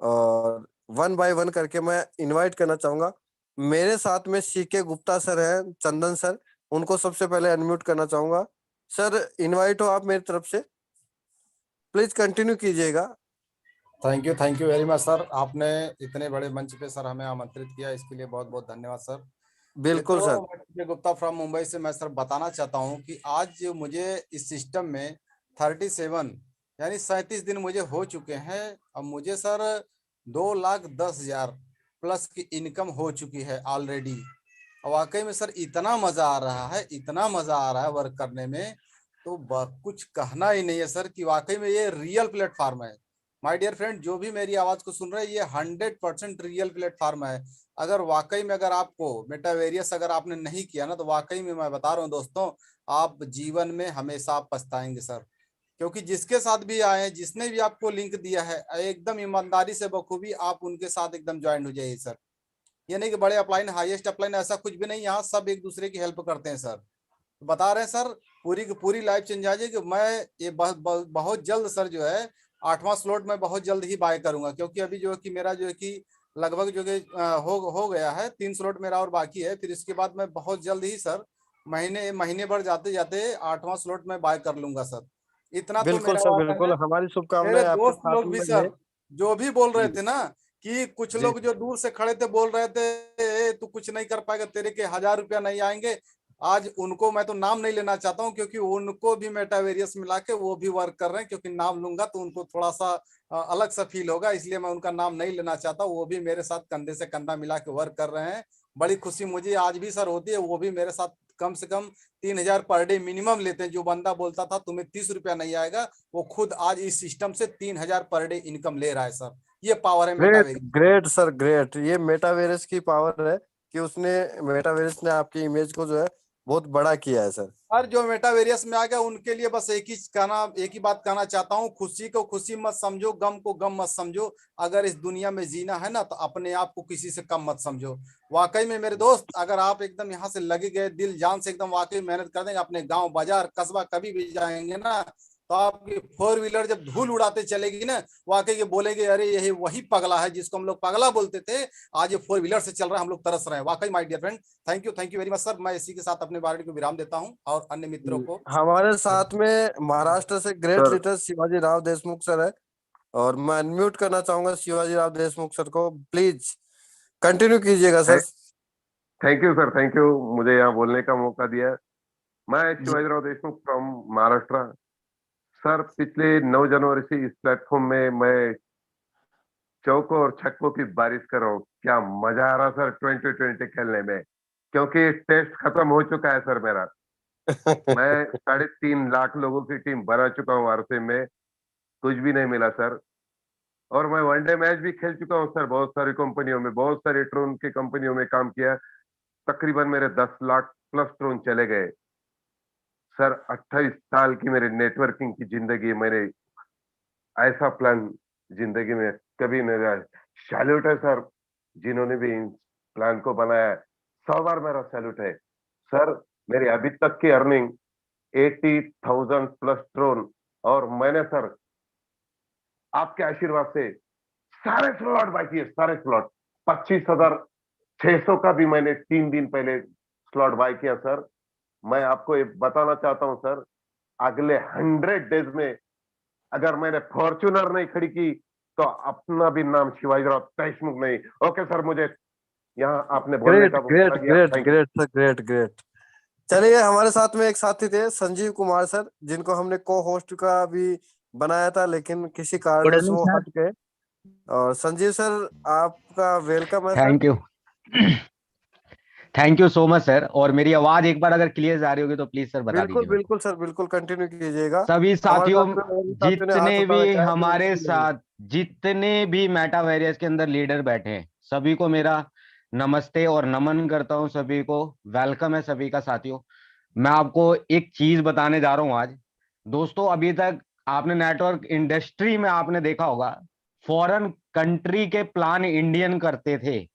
और वन बाय वन करके मैं इनवाइट करना चाहूंगा। मेरे साथ में सीके गुप्ता सर हैं, चंदन सर, उनको सबसे पहले अनम्यूट करना चाहूंगा। सर इनवाइट हो आप मेरी तरफ से, प्लीज कंटिन्यू कीजिएगा। Thank you very much sir. आपने इतने बड़े मंच पे सर हमें आमंत्रित किया, इसके लिए बहुत बहुत धन्यवाद सर। बिल्कुल सर। मैं सीके गुप्ता फ्रॉम मुंबई से मैं सर बताना चाहता हूँ कि आज मुझे इस सिस्टम में 37 यानी 37 दिन मुझे हो चुके हैं। अब मुझे सर 2,10,000 प्लस की इनकम हो चुकी है ऑलरेडी। वाकई में सर इतना मजा आ रहा है, इतना मजा आ रहा है वर्क करने में, तो कुछ कहना ही नहीं है सर कि वाकई में ये रियल प्लेटफॉर्म है। माय डियर फ्रेंड, जो भी मेरी आवाज को सुन रहे हैं, ये 100% रियल प्लेटफॉर्म है। अगर वाकई में अगर आपको मेटावेरियस अगर आपने नहीं किया ना, तो वाकई में मैं बता रहा हूँ दोस्तों, आप जीवन में हमेशा पछताएंगे सर। क्योंकि जिसके साथ भी आए, जिसने भी आपको लिंक दिया है, एकदम ईमानदारी से बखूबी आप उनके साथ एकदम ज्वाइन हो जाइए सर। ये नहीं कि बड़े अपलाइन हाईएस्ट अपलाइन, ऐसा कुछ भी नहीं, यहाँ सब एक दूसरे की हेल्प करते हैं सर। बता रहे हैं सर, पूरी की पूरी लाइफ चेंज आ जाएगी। मैं ये बहुत जल्द सर जो है 8वां स्लॉट में बहुत जल्द ही बाय करूंगा, क्योंकि अभी जो है कि मेरा जो है कि लगभग जो कि हो गया है, 3 स्लॉट मेरा और बाकी है। फिर इसके बाद मैं बहुत जल्द ही सर महीने भर जाते जाते 8वां स्लॉट में बाय कर लूंगा सर। इतना तो बिल्कुल मेरा सर, वादा बिल्कुल है। हमारी मेरे शुभकामनाएं आपके दोस्त साथ लोग में भी है। सर जो भी बोल रहे जी थे ना कि कुछ जी लोग जो दूर से खड़े थे बोल रहे थे, "ए, तू कुछ नहीं कर पाएगा, तेरे के 1,000 रुपया नहीं आएंगे", आज उनको मैं तो नाम नहीं लेना चाहता हूँ, क्योंकि उनको भी मेटावेरियस मिला के वो भी वर्क कर रहे हैं। क्योंकि नाम लूंगा तो उनको थोड़ा सा अलग सा फील होगा, इसलिए मैं उनका नाम नहीं लेना चाहता। वो भी मेरे साथ कंधे से कंधा मिला के वर्क कर रहे हैं। बड़ी खुशी मुझे आज भी सर होती है। वो भी मेरे साथ कम से कम 3,000 पर डे मिनिमम लेते हैं। जो बंदा बोलता था तुम्हें 30 रुपया नहीं आएगा, वो खुद आज इस सिस्टम से 3,000 पर डे इनकम ले रहा है सर। ये पावर है ग्रेट मेटावेरियस। ग्रेट सर ग्रेट, ये मेटावेरस की पावर है कि उसने मेटावेरस ने आपकी इमेज को जो है बहुत बड़ा किया है सर। और जो मेटावेरियस में आ गया उनके लिए बस एक ही बात कहना चाहता हूँ, खुशी को खुशी मत समझो, गम को गम मत समझो। अगर इस दुनिया में जीना है ना, तो अपने आप को किसी से कम मत समझो। वाकई में मेरे दोस्त, अगर आप एकदम यहाँ से लगे गए दिल जान से एकदम वाकई मेहनत कर देंगे, अपने गांव बाजार कस्बा कभी भी जाएंगे ना, तो आपकी 4 व्हीलर जब धूल उड़ाते चलेगी ना, वाकई के बोलेंगे अरे यही वही पगला है जिसको हम लोग पगला बोलते थे, आज ये 4 व्हीलर से चल रहा है, हम लोग तरस रहे हैं। वाकई my dear friend, thank you very much sir. मैं इसी के साथ अपने वार्ड को विराम देता हूँ और अन्य मित्रों को। हमारे साथ में महाराष्ट्र से great sir leader Shivaji Rao Deshmukh sir है और मैं अनम्यूट करना चाहूंगा शिवाजी राव देशमुख सर को, प्लीज कंटिन्यू कीजिएगा sir. Thank you sir, thank you मुझे यहाँ बोलने का मौका दिया। मैं जी शिवाजीराव देशमुख फ्रॉम महाराष्ट्र। सर पिछले 9 जनवरी से इस प्लेटफॉर्म में मैं चौकों और छक्कों की बारिश कर रहा हूँ। क्या मजा आ रहा सर 2020 खेलने में, क्योंकि टेस्ट खत्म हो चुका है सर मेरा। मैं 3.5 लाख लोगों की टीम बना चुका हूँ आरसीए में, कुछ भी नहीं मिला सर। और मैं वनडे मैच भी खेल चुका हूँ सर, बहुत सारी कंपनियों में, बहुत सारी ट्रोन की कंपनियों में काम किया। तकरीबन मेरे 10 लाख प्लस ट्रोन चले गए सर। 28 साल की मेरी नेटवर्किंग की जिंदगी, मैंने ऐसा प्लान जिंदगी में कभी नहीं रहा। सैल्यूट है सर जिन्होंने भी इस प्लान को बनाया है, 100 बार मेरा सैल्यूट है सर। मेरी अभी तक की अर्निंग 80,000 प्लस ट्रोन, और मैंने सर आपके आशीर्वाद से सारे स्लॉट बाकी है, सारे स्लॉट 25,600 का भी मैंने 3 दिन पहले स्लॉट बाय किया सर। मैं आपको ये बताना चाहता हूं सर, अगले 100 डेज में अगर मैंने फॉर्च्यूनर नहीं खड़ी की, तो अपना भी नाम शिवाजीराव देशमुख नहीं। ओके सर, मुझे यहाँ आपने बोलने ग्रेट का वो ग्रेट आ गया। Great Thank you. Great sir, great great. चलिए, हमारे साथ में एक साथी थे संजीव कुमार सर, जिनको हमने को होस्ट का भी बनाया था, लेकिन किसी गुड कारणवश इवनिंग वो सर। हट गए। और संजीव सर, आपका वेलकम है sir. Thank you. Thank you so much sir. और मेरी आवाज एक बार अगर क्लियर आ रही होगी तो प्लीज सर बता बिल्कुल दीजिए मेरे को। बिल्कुल सर, बिल्कुल कंटिन्यू कीजिएगा। सभी हमारे साथियों, साथ में और भी साथियों ने हाथ जितने उठा भी रखा है, तो हमारे उनसे मिलेंगे। साथ जितने भी मेटावेरियस के अंदर लीडर बैठे हैं, सभी को मेरा नमस्ते और नमन करता हूं। सभी को वेलकम है सभी का साथियों। मैं आपको एक चीज बताने जा रहा हूं आज। दोस्तों, अभी तक आपने नेटवर्क इंडस्ट्री में आपने देखा होगा, फॉरेन कंट्री के प्लान इंडियन करते थे।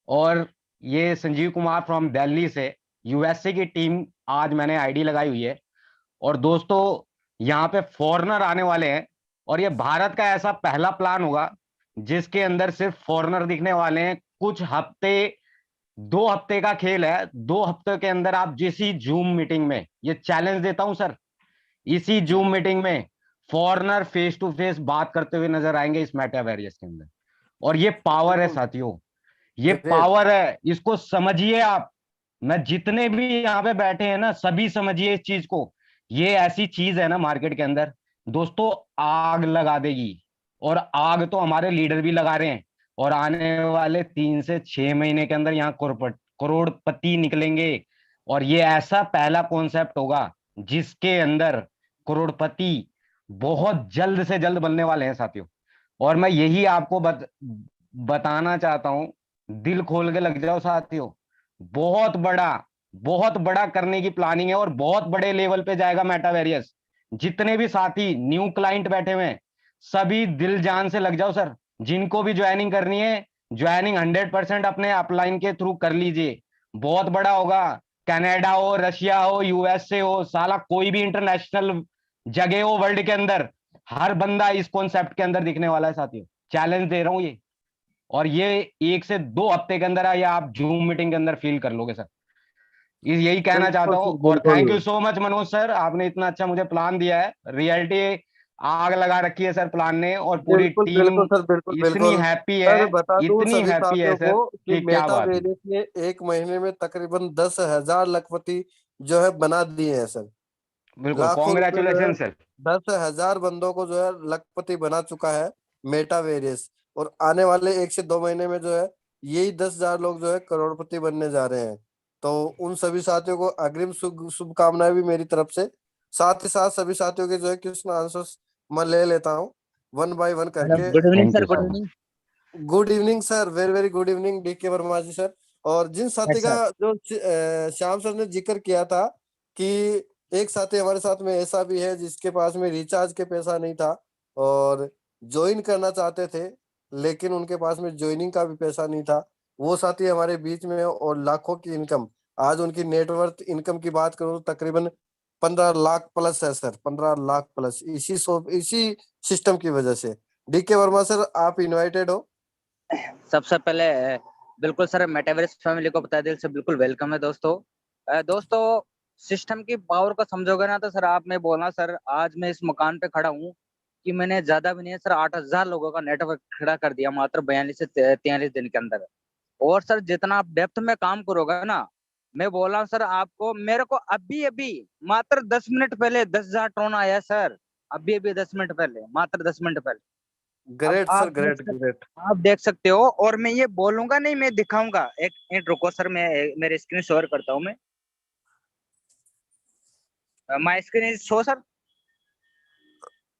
और ये संजीव कुमार फ्रॉम दिल्ली से यूएसए की टीम आज मैंने आईडी लगाई हुई है। और दोस्तों, यहाँ पे फॉरेनर आने वाले हैं और ये भारत का ऐसा पहला प्लान होगा जिसके अंदर सिर्फ फॉरेनर दिखने वाले हैं। कुछ हफ्ते, 2 हफ्ते का खेल है। 2 हफ्ते के अंदर आप जिस जूम मीटिंग में, ये चैलेंज देता हूं सर, इसी जूम मीटिंग में फॉरेनर फेस टू फेस बात करते हुए नजर आएंगे इस मेटावेरियस के अंदर। और ये पावर है बिल्कुल साथियों, ये ग्रेट। पावर है, इसको समझिए आप। मैं जितने भी यहाँ पे बैठे हैं ना, सभी समझिए इस चीज को। ये ऐसी चीज है ना मार्केट के अंदर, दोस्तों, आग लगा देगी। और आग तो हमारे लीडर भी लगा रहे हैं। और आने वाले 3 से 6 महीने के अंदर यहाँ करोड़पति निकलेंगे। और ये ऐसा पहला कॉन्सेप्ट होगा जिसके अंदर करोड़पति बहुत जल्द से जल्द बनने वाले हैं साथियों। और मैं यही आपको बताना चाहता हूं, दिल खोल के लग जाओ साथियों। बहुत बड़ा, बहुत बड़ा करने की प्लानिंग है और बहुत बड़े लेवल पे जाएगा मेटावेरियस। जितने भी साथी न्यू क्लाइंट बैठे हुए हैं, सभी दिल जान से लग जाओ सर। जिनको भी ज्वाइनिंग करनी है, ज्वाइनिंग 100% अपने अपलाइन के थ्रू कर लीजिए। बहुत बड़ा होगा। कनाडा हो, रशिया हो, यूएसए हो, साला कोई भी इंटरनेशनल जगह हो वर्ल्ड के अंदर, हर बंदा इस कॉन्सेप्ट के अंदर दिखने वाला है साथियों। चैलेंज दे रहा हूं ये। और ये 1 से 2 हफ्ते के अंदर या आप जूम मीटिंग के अंदर फील कर लोगे सर। यही कहना चाहता बिल्कुल हूं। सर, और थैंक बिल्कुल। You so much Manoj sir, आपने इतना अच्छा मुझे प्लान दिया है। रियलिटी आग लगा रखी है सर प्लान ने, और पूरी बिल्कुल टीम बिल्कुल सर, बिल्कुल इतनी बिल्कुल। हैप्पी सर, है, बता दूं इतनी सभी हैप्पी है साथियों सर को कि कि क्या बात है। मेटावेरियस ने 1 महीने में तकरीबन 10,000 लखपति जो है बना दिए हैं सर। बिल्कुल, लाखों रुपए जो है, कॉन्ग्रेचुलेशन सर। 10,000 बंदों को जो है लखपति बना चुका है मेटावेरियस। और आने वाले 1 से 2 महीने में जो है, यही 10,000 लोग जो है करोड़पति बनने जा रहे हैं। तो उन सभी साथियों को अग्रिम शुभकामनाएं भी मेरी तरफ से। साथ ही साथ सभी साथियों के जो है क्वेश्चन आंसर्स मैं ले लेता हूँ, 1 बाय 1 करके। गुड इवनिंग और sir, good evening. Good evening sir, very very good evening DK Verma ji sir. और जिन साथी यस का सर। जो श्याम सर ने जिक्र किया था कि एक साथी हमारे साथ में ऐसा भी है जिसके पास में रिचार्ज के पैसा नहीं था और ज्वाइन करना चाहते थे, लेकिन उनके पास में ज्वाइनिंग का भी पैसा नहीं था। वो साथी हमारे बीच में है और लाखों की इनकम, आज उनकी नेटवर्थ इनकम की बात करूं तो तकरीबन 15 लाख प्लस है सर, 15 लाख प्लस, इसी सिस्टम की वजह से। DK वर्मा सर, आप इनवाइटेड हो। सबसे पहले बिल्कुल सर, मेटावर्स फैमिली को बता दिल से बिल्कुल वेलकम है दोस्तों। दोस्तों, सिस्टम की पावर को समझोगे ना तो सर, आप मैं बोलना सर, आज मैं इस मकान पे खड़ा हूँ कि मैंने ज्यादा भी नहीं है सर, 8,000 लोगों का नेटवर्क खड़ा कर दिया मात्र 42 से 43 दिन के अंदर। और सर, जितना आप डेप्थ में काम करोगे ना, मैं बोल रहा हूँ सर आपको, मेरे को अभी अभी मात्र 10 मिनट पहले 10,000 टोन आया सर। अभी अभी 10 मिनट पहले, मात्र 10 मिनट पहले। अब ग्रेट सर, ग्रेट ग्रेट। आप देख सकते हो। और मैं ये बोलूंगा नहीं, मैं दिखाऊंगा। एक मिनट रुको सर, मैं मेरे स्क्रीन शेयर करता हूँ। मैं my screen is show sir.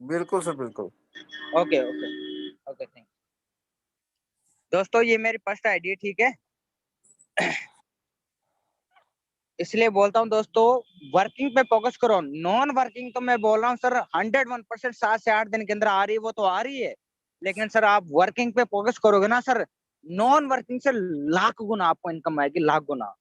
बिल्कुल सर, बिल्कुल। Okay okay okay, thank. दोस्तों, ये मेरी फर्स्ट आईडी है, ठीक है। इसलिए बोलता हूँ दोस्तों, वर्किंग पे फोकस करो। नॉन वर्किंग तो मैं बोल रहा हूँ सर, 101% 7 से 8 दिन के अंदर आ रही है, वो तो आ रही है। लेकिन सर, आप वर्किंग पे फोकस करोगे ना सर, नॉन वर्किंग से लाख गुना आपको इनकम आएगी, लाख गुना।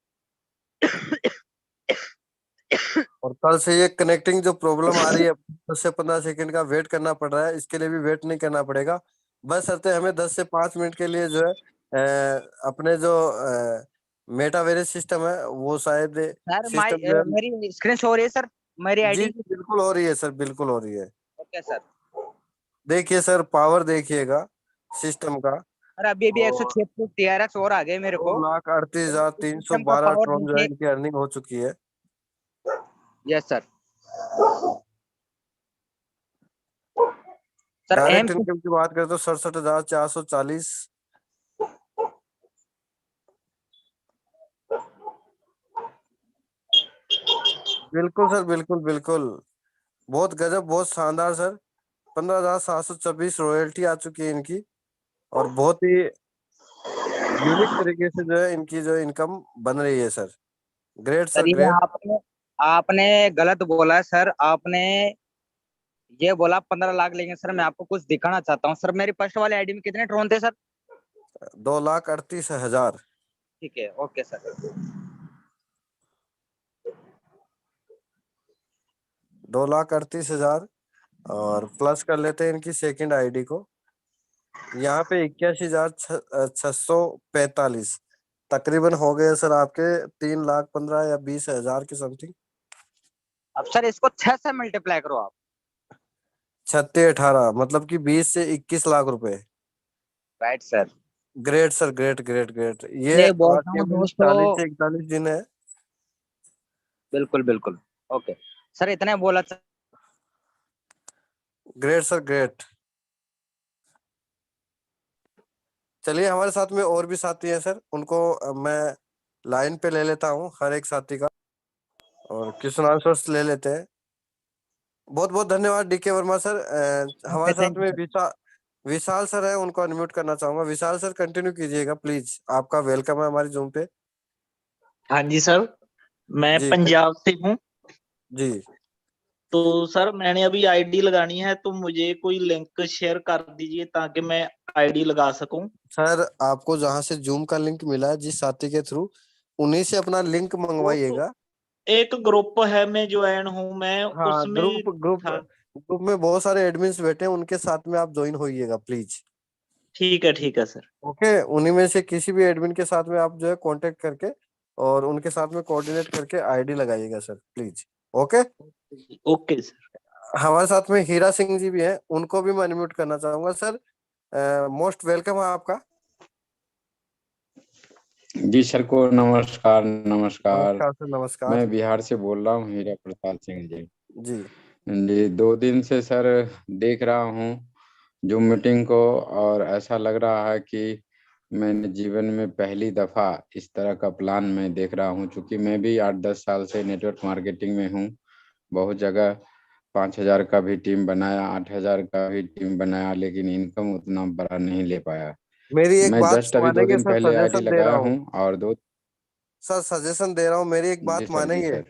और कल से ये कनेक्टिंग जो प्रॉब्लम आ रही है, 10 से 15 सेकंड का वेट करना पड़ रहा है, इसके लिए भी वेट नहीं करना पड़ेगा। बस अरते हमें 10 से 5 मिनट के लिए जो है अपने जो मेटावेरियस सिस्टम है वो शायद सर सिस्टम जो है। मेरी स्क्रीन शो हो रही है सर, मेरी जी आईडी। जी, बिल्कुल हो रही है सर, बिल्कुल हो रही है। Okay sir. देखिए सर, पावर देखिएगा सिस्टम का। और अभी भी और 176 TRX और आ गए मेरे को। 2,38,312 सिस्टम का पावर ट्रॉन जो है देखिए। इनकी अर्निंग हो चुकी है। Yes sir. Sir direct M income की बात करें तो 67,440। बिल्कुल सर, बिल्कुल बिल्कुल, बहुत गजब, बहुत शानदार सर। 15,726 रॉयल्टी आ चुकी है इनकी, और बहुत ही यूनिक तरीके से जो है इनकी जो इनकम बन रही है सर। ग्रेट सर, सर, ये ग्रेट। आपने आपने गलत बोला सर। आपने ये बोला 15 लाख, लेंगे सर मैं आपको कुछ दिखाना चाहता हूँ सर। मेरी फर्स्ट वाले आईडी में कितने ड्रोन थे सर? 2,38,000। ठीक है, ओके सर। 2,38,000, और प्लस कर लेते हैं इनकी सेकंड आईडी को। यहाँ पे 81,645 तकरीबन हो गए सर आपके 3,15,000 या 20,000 के समथिंग। अब सर इसको 6 से मल्टीप्लाई करो आप। 36,18 मतलब कि 20 से 21 लाख रुपए। Right sir. Great sir, great great great. ये ये बोलता वाकई हूँ में दोस्तों। 40 से 41 दिन है। बिल्कुल बिल्कुल। ओके सर, इतने बोला सर। Great sir, great. चलिए, हमारे साथ में और भी साथी हैं सर, उनको मैं लाइन पे ले लेता हूँ हर एक साथी का, और क्वेश्चन आंसर्स ले लेते हैं। बहुत बहुत धन्यवाद डीके वर्मा सर। हमारे साथ थैंक यू में सर। विशाल सर है, उनको अनम्यूट करना चाहूंगा। विशाल सर कंटिन्यू कीजिएगा प्लीज, आपका वेलकम है हमारी जूम पे। हाँ जी सर, मैं जी पंजाब से हूँ। जी। तो सर मैंने अभी आईडी लगानी है, तो मुझे कोई लिंक शेयर कर दीजिए ताकि मैं आईडी लगा सकूं। सर, आपको जहां से जूम का लिंक मिला है जिस साथी के थ्रू, उन्हीं से अपना लिंक मंगवाइएगा। एक ग्रुप है में ज्वाइन हूँ मैं हाँ, उसमें था। ग्रुप में बहुत सारे एडमिन्स बैठे हैं, उनके साथ में आप ज्वाइन होइएगा प्लीज। ठीक है सर। ओके, उन्हीं में से किसी भी एडमिन के साथ में आप जो है कांटेक्ट करके और उनके साथ में कोऑर्डिनेट करके आईडी लगाइएगा sir please. Okay. Okay sir. हमारे साथ में हीरा सिंह जी भी हैं, उनको भी मैं अनम्यूट करना चाहूंगा सर। मोस्ट वेलकम है आपका। जी सर को नमस्कार। नमस्कार। नमस्कार सर, नमस्कार मैं बिहार से बोल रहा हूँ, हीरा प्रसाद सिंह जी। जी। जी 2 दिन से सर देख रहा हूँ जूम मीटिंग को, और ऐसा लग रहा है कि मैंने जीवन में पहली दफा इस तरह का प्लान मैं देख रहा हूँ। चूंकि मैं भी 8-10 साल से नेटवर्क मार्केटिंग में हूँ, बहुत जगह 5,000 का भी टीम बनाया, 8,000 का भी टीम बनाया, लेकिन इनकम उतना बड़ा नहीं ले पाया। मेरी एक मैं बात जस्ट अभी 2 मानेंगे दिन सर, पहले आईडी सजेशन दे रहा लगाया हूँ हूँ और दो। सर, सजेशन दे रहा हूँ, मेरी एक जी बात सर, जी मानेंगे। सर।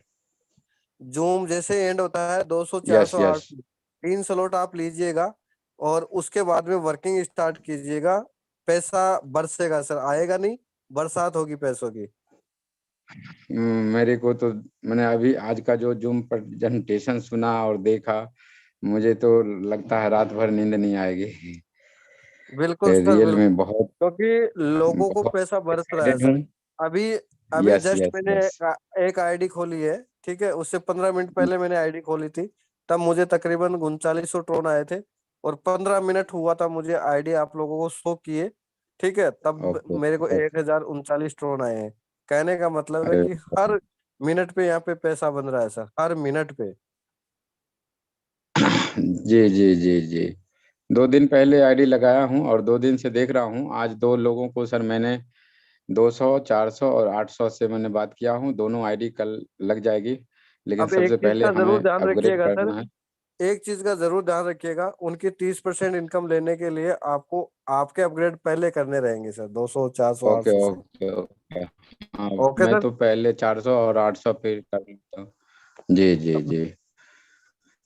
जूम जैसे एंड होता है 200, यस 400, यस। 800, 3 स्लॉट आप लीजिएगा, और उसके बाद में वर्किंग स्टार्ट कीजिएगा। पैसा बरसेगा सर, आएगा नहीं, बरसात होगी पैसों की। मेरे को तो मैंने अभी आज का जो जूम प्रेजेंटेशन सुना और देखा, मुझे तो लगता है रात भर नींद नहीं आएगी। बिल्कुल सर, रियल बिल्कुल, में बहुत क्योंकि लोगों को बहुत पैसा बरस रहा है एक्साइटेड हूँ। सर। अभी अभी यस जस्ट यस मैंने यस। एक आईडी खोली है, ठीक है, उससे 15 मिनट पहले मैंने आईडी खोली थी, तब मुझे तकरीबन 3900 ट्रोन आए थे, और 15 मिनट हुआ था मुझे आईडी आप लोगों को शो किए, ठीक है, तब ओके मेरे को ओके। 1,039 ट्रोन आए हैं। कहने का मतलब है अरे कि हर मिनट पे यहाँ पे पैसा बन रहा है सर, हर मिनट पे। जी जी जी जी। 2 दिन पहले आईडी लगाया हूँ और 2 दिन से देख रहा हूँ। आज 2 लोगों को सर मैंने 200, 400 और 800 से मैंने बात किया हूँ। दोनों आईडी कल लग जाएगी, लेकिन अब एक सबसे चीज पहले का जरूर हमें ध्यान अपग्रेड रखिएगा सर, करना है। एक चीज का जरूर ध्यान रखिएगा, उनकी 30% इनकम लेने के लिए आपको आपके अपग्रेड पहले करने रहेंगे सर, 200, 400, ओके 800 से। Okay okay. हाँ, ओके मैं सर। तो पहले 400 और 800 फिर कर लेता हूँ। जी जी जी।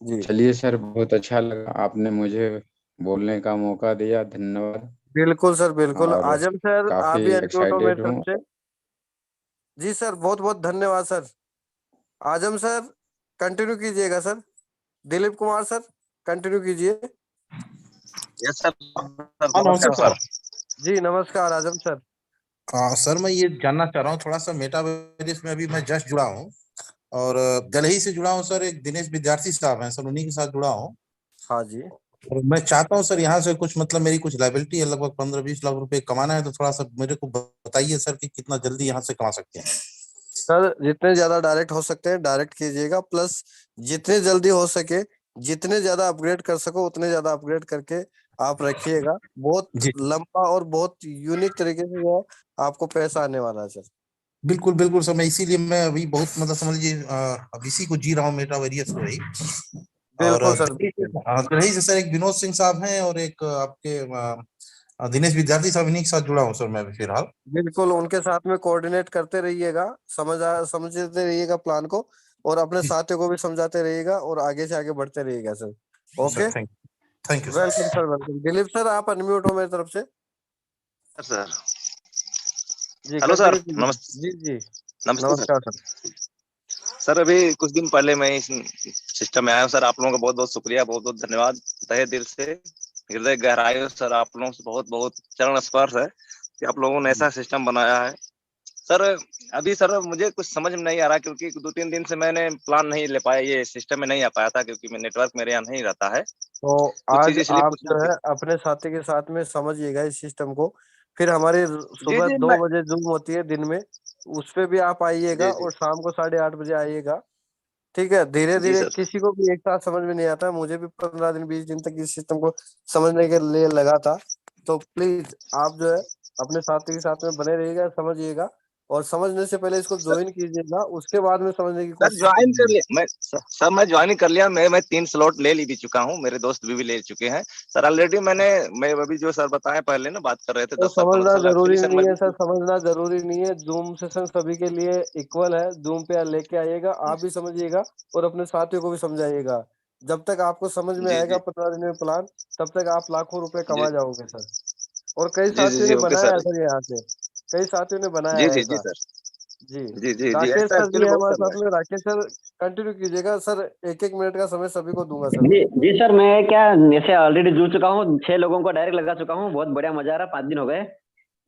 जी चलिए सर, बहुत अच्छा लगा, आपने मुझे बोलने का मौका दिया, धन्यवाद। बिल्कुल सर, बिल्कुल। और आजम सर, आप काफी भी अनम्यूट हो मेरी एक्साइटेड तरफ हूँ। से। जी सर, बहुत बहुत धन्यवाद सर। आजम सर कंटिन्यू कीजिएगा sir. Dilip Kumar sir continue कीजिए। Yes sir. हाँ नमस्ते नमस्कार सर। सर। जी नमस्कार आजम सर। सर मैं ये जानना चाह रहा हूँ थोड़ा सा, मेटावर्स में अभी मैं जस्ट जुड़ा हूँ, और दिल्ली से जुड़ा हूँ सर। एक दिनेश विद्यार्थी साहब हैं सर, उन्हीं के साथ जुड़ा हूँ। हाँ जी। और मैं चाहता हूँ सर यहाँ से कुछ मतलब मेरी कुछ लाइबिलिटी है, लगभग 15-20 लाख रुपए कमाना है, तो थोड़ा सा मेरे को बताइए सर कि कितना जल्दी यहाँ से कमा सकते हैं। सर जितने ज्यादा डायरेक्ट हो सकते हैं डायरेक्ट कीजिएगा, प्लस जितने जल्दी हो सके जितने ज्यादा अपग्रेड कर सको उतने ज्यादा अपग्रेड करके आप रखिएगा। बहुत जी लंबा और बहुत यूनिक तरीके से जो है आपको पैसा आने वाला है सर। बिल्कुल बिल्कुल सर, मैं इसीलिए मैं अभी बहुत मतलब समझ लीजिए अब इसी को जी रहा हूँ, मेटावेरियस को ही। और बिल्कुल सर बिल्कुल। रही से सर एक विनोद सिंह साहब हैं और एक आपके दिनेश विद्यार्थी साहब, इन्हीं के साथ जुड़ा हूँ सर मैं अभी फिलहाल। बिल्कुल उनके साथ में कोऑर्डिनेट करते रहिएगा, समझते रहिएगा प्लान को, और अपने जी साथियों को भी समझाते रहिएगा और आगे से आगे बढ़ते रहिएगा sir. Sir, okay. Thank you welcome sir. Sir, welcome. Dilip sir आप अनम्यूट हो मेरी तरफ से। सर जी हेलो सर, कंटिन्यू कीजिए। नमस्ते। जी जी नमस्ते सर। नमस्कार सर। सर अभी कुछ दिन पहले मैं इस सिस्टम में आया हूँ सर। आप लोगों का बहुत बहुत शुक्रिया, बहुत बहुत धन्यवाद तहे दिल से, हृदय गहराइयों से सर। आप लोगों से बहुत बहुत चरण स्पर्श है कि आप लोगों ने ऐसा सिस्टम बनाया है सर। अभी सर मुझे कुछ समझ में नहीं आ रहा, क्योंकि 2-3 दिन से मैंने प्लान नहीं ले पाया, ये सिस्टम में नहीं आ पाया था, क्योंकि मैं नेटवर्क मेरे यहाँ नहीं रहता है। तो कुछ आज चीज इसलिए आप पूछना जो थी। है अपने साथी के साथ में समझिएगा इस सिस्टम को। फिर हमारी जी सुबह जी 2 मैं बजे जूम होती है दिन में, उस पे भी आप आइएगा, जी जी और शाम को 8:30 बजे आइएगा। ठीक है, धीरे जी धीरे सर। किसी को भी एक साथ समझ में नहीं आता, मुझे भी 15 दिन 20 दिन तक इस सिस्टम को समझने के लिए लगा था। तो प्लीज आप जो है अपने साथी के साथ में बने रहिएगा, समझिएगा, और समझने से पहले इसको ज्वाइन कीजिएगा, उसके बाद में समझने की सर कोशिश ज्वाइन कर कीजिएगा। लिया मैं सर, मैं ज्वाइन कर लिया। मैं 3 स्लॉट ले ली भी चुका हूँ, मेरे दोस्त भी ले चुके हैं सर ऑलरेडी। मैं अभी जो सर बताए पहले ना, बात कर रहे थे तो 10 साल 15 समझना साल जरूरी एक्चुअली सर मैं नहीं है सर, भी। समझना जरूरी नहीं है। जूम सेशन सभी के लिए इक्वल है, जूम पे लेके आइएगा, आप भी समझिएगा और अपने साथियों को भी समझाइएगा। जब तक आपको समझ में जी आएगा जी 15 दिन में प्लान, तब तक आप लाखों रुपए जी कमा जाओगे सर। और कई जी जी साथियों जी ने ओके बनाया सर। है सर यहाँ से, कई साथियों ने बनाया जी है जी जी ऐसा। सर। जी। जी जी जी राकेश ऐसा सर भी एक्चुअली है बहुत हमारे चल रहा साथ में। राकेश सर कंटिन्यू कीजिएगा सर, 1-1 मिनट का समय सभी को दूंगा सर जी मैं। जी सर, मैं क्या जैसे ऑलरेडी जुड़ चुका हूँ, 6 लोगों को डायरेक्ट लगा चुका हूँ। बहुत बढ़िया मजा आ रहा, 5 दिन हो गए।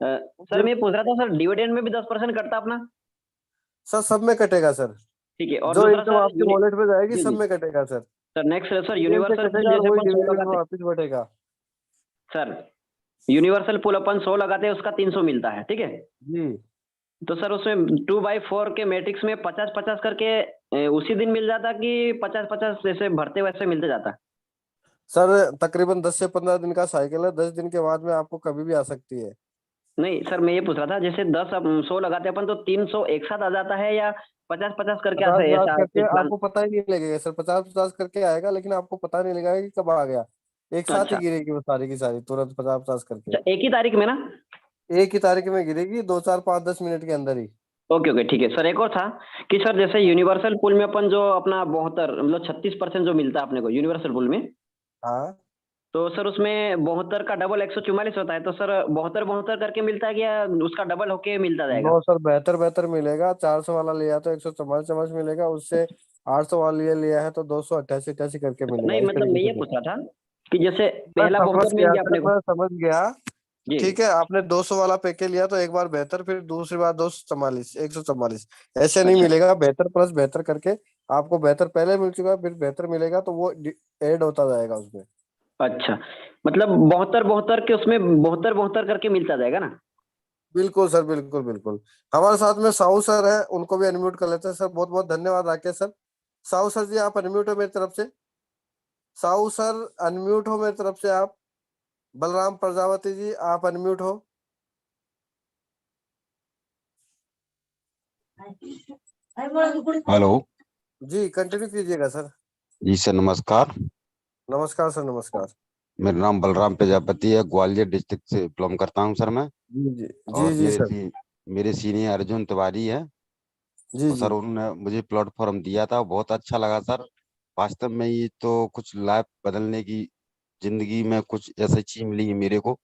सर मैं ये पूछ रहा था सर, डिविडेंड में भी 10% कटता अपना? सर सब में कटेगा सर, ठीक है। और जो दूसरा इनकम सर आपकी वॉलेट में जाएगी जी सब जी में कटेगा sir. Sir, next sir dividend से यूनिवर्सल पूल कटेगा और जैसे वही अपन 100 डिविडेंड में लगाते वापस बढ़ेगा। सर, यूनिवर्सल पूल अपन 100 लगाते हैं, उसका 300 मिलता है, ठीक है। जी तो सर उसमें 2/4 के मैट्रिक्स में 50-50 करके उसी दिन मिल जाता कि 50-50 जैसे भरते वैसे मिलते जाता? सर तकरीबन 10 से 15 दिन का साइकिल है, 10 दिन के बाद में आपको कभी भी आ सकती है। नहीं सर, मैं ये पूछ रहा था, जैसे 100 लगाते हैं अपन, तो 300 एक साथ आ जाता है या 50-50 करके आता पचास है, पचास ऐसा करके कुछ प्लान? आपको पता ही नहीं लगेगा सर, 50-50 करके आएगा, लेकिन आपको पता नहीं लगेगा कि कब आ गया। एक साथ ही अच्छा गिरेगी वो सारी की सारी, तुरंत 50-50 करके अच्छा, एक ही तारीख में ना? एक ही तारीख में गिरेगी, 2 4 5 10 मिनट के अंदर ही। ओके ओके ठीक है सर। एक और था कि सर जैसे यूनिवर्सल पूल में अपन जो अपना 72 मतलब 36% जो मिलता है अपने को यूनिवर्सल पूल में, हाँ तो सर उसमें 72 का डबल 144 होता है, तो सर 72 करके मिलता है, या उसका डबल होके मिलता नो जाएगा? सर, बेहतर बेहतर मिलेगा। 400 वाला लिया तो 144 मिलेगा, उससे 800 वाला लिया है तो 288 करके मिलेगा, नहीं इस मतलब तरीके मैं से ये पूछ मिलेगा। रहा था कि जैसे मैं पहला समझ 72 मिल गया गया सर, अपने को। मैं समझ गया। जी ठीक है, आपने 200 वाला पैकेज लिया तो एक बार बेहतर, फिर दूसरी बार 244, 144, ऐसे नहीं अच्छा मिलेगा। बेहतर प्लस बेहतर करके आपको बेहतर पहले मिल चुका है, फिर बेहतर मिलेगा तो वो ऐड होता जाएगा उसमें। अच्छा, मतलब 72 के उसमें 72 करके मिलता जाएगा ना? बिल्कुल सर, बिल्कुल बिल्कुल। हमारे साथ में साहू सर है, उनको भी अनम्यूट कर लेते हैं सर। बहुत बहुत धन्यवाद राकेश सर। साहू सर जी आप अनम्यूट हो मेरी तरफ से। साहू सर अनम्यूट हो मेरी तरफ से आप। बलराम प्रजापति जी आप अनम्यूट हो। हेलो। जी कंटिन्यू कीजिएगा सर। जी सर नमस्कार। नमस्कार सर, नमस्कार। मेरा नाम बलराम प्रजापति है, ग्वालियर डिस्ट्रिक्ट से बिलोंग करता हूं सर मैं। जी जी जी और जी सर। मेरे सीनियर अर्जुन तिवारी है। जी तो जी सर उन्होंने मुझे प्लेटफॉर्म दिया था, बहुत अच्छा लगा सर। वास्तव में ये तो कुछ लाइफ बदलने की, जिंदगी में कुछ ऐसी चीज मिली है मेरे को,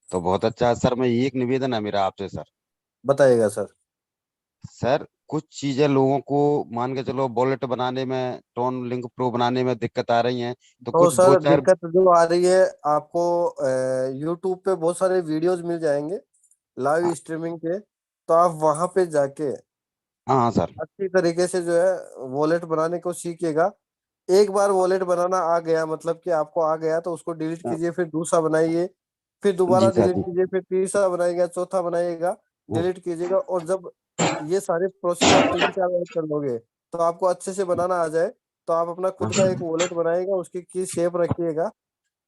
तो बहुत अच्छा है सर। मैं एक निवेदन है मेरा आपसे सर। बताइएगा सर। सर कुछ चीजें लोगों को, मान के चलो वॉलेट बनाने में, टोन लिंक प्रो बनाने में दिक्कत आ रही है, तो तो कुछ दो सर चार। दिक्कत जो आ रही है आपको, यूट्यूब पे बहुत सारे वीडियोस मिल जाएंगे लाइव स्ट्रीमिंग के, तो आप वहां पे जाके हाँ हाँ सर। अच्छी तरीके से जो है वॉलेट बनाने को सीखिएगा। एक बार वॉलेट बनाना आ गया, मतलब कि आपको आ गया तो उसको डिलीट कीजिए, फिर दूसरा बनाइए, फिर दोबारा जी सर डिलीट जी। कीजिए, फिर तीसरा बनाएगा, चौथा बनाइएगा, डिलीट कीजिएगा। और जब ये सारे प्रोसेस आप 3-4 बार कर लोगे तो आपको अच्छे से बनाना आ जाए, तो आप अपना खुद का एक वॉलेट बनाइएगा, उसकी की शेप रखिएगा,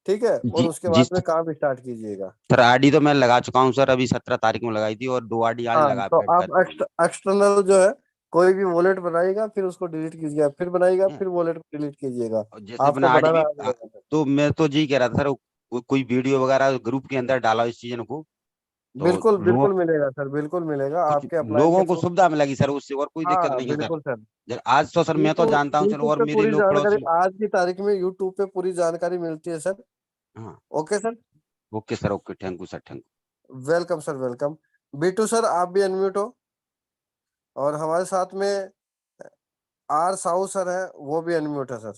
ठीक है, और जी उसके जी बाद में काम स्टार्ट कीजिएगा। सर, आरडी तो मैं लगा चुका हूँ सर, अभी 17 तारीख में लगाई थी और 2 आरडी आज हाँ, लगा तो बैठ आप कर। एक्सटर्नल जो है कोई भी वॉलेट बनाइएगा, फिर उसको डिलीट कीजिएगा, फिर बनाइएगा, फिर वॉलेट को डिलीट कीजिएगा, और जैसे आपको अपना आरडी बनाना भी आ जाएगा सर। तो मैं तो जी कह रहा था सर, कोई वीडियो वगैरह ग्रुप के अंदर डाला इस चीजन को, तो बिल्कुल लोग बिल्कुल मिलेगा सर, बिल्कुल मिलेगा कुछ आपके अपलाइन के लोगों को थ्रू। सुविधा मिलेगी सर उससे, और कोई दिक्कत हाँ नहीं है सर। बिल्कुल सर। आज तो सर मैं तो यूट्यूब जानता हूँ चलो, यूट्यूब और पे मेरे पूरी लोग जानकारी पड़ोसी। आज की तारीख में यूट्यूब पे पूरी जानकारी मिलती है सर। हाँ okay sir. Okay sir, okay, thank you sir, thank welcome sir, welcome. Bittu sir आप भी अनम्यूट हो, और हमारे साथ में आर साहू सर है, वो भी अनम्यूट है सर।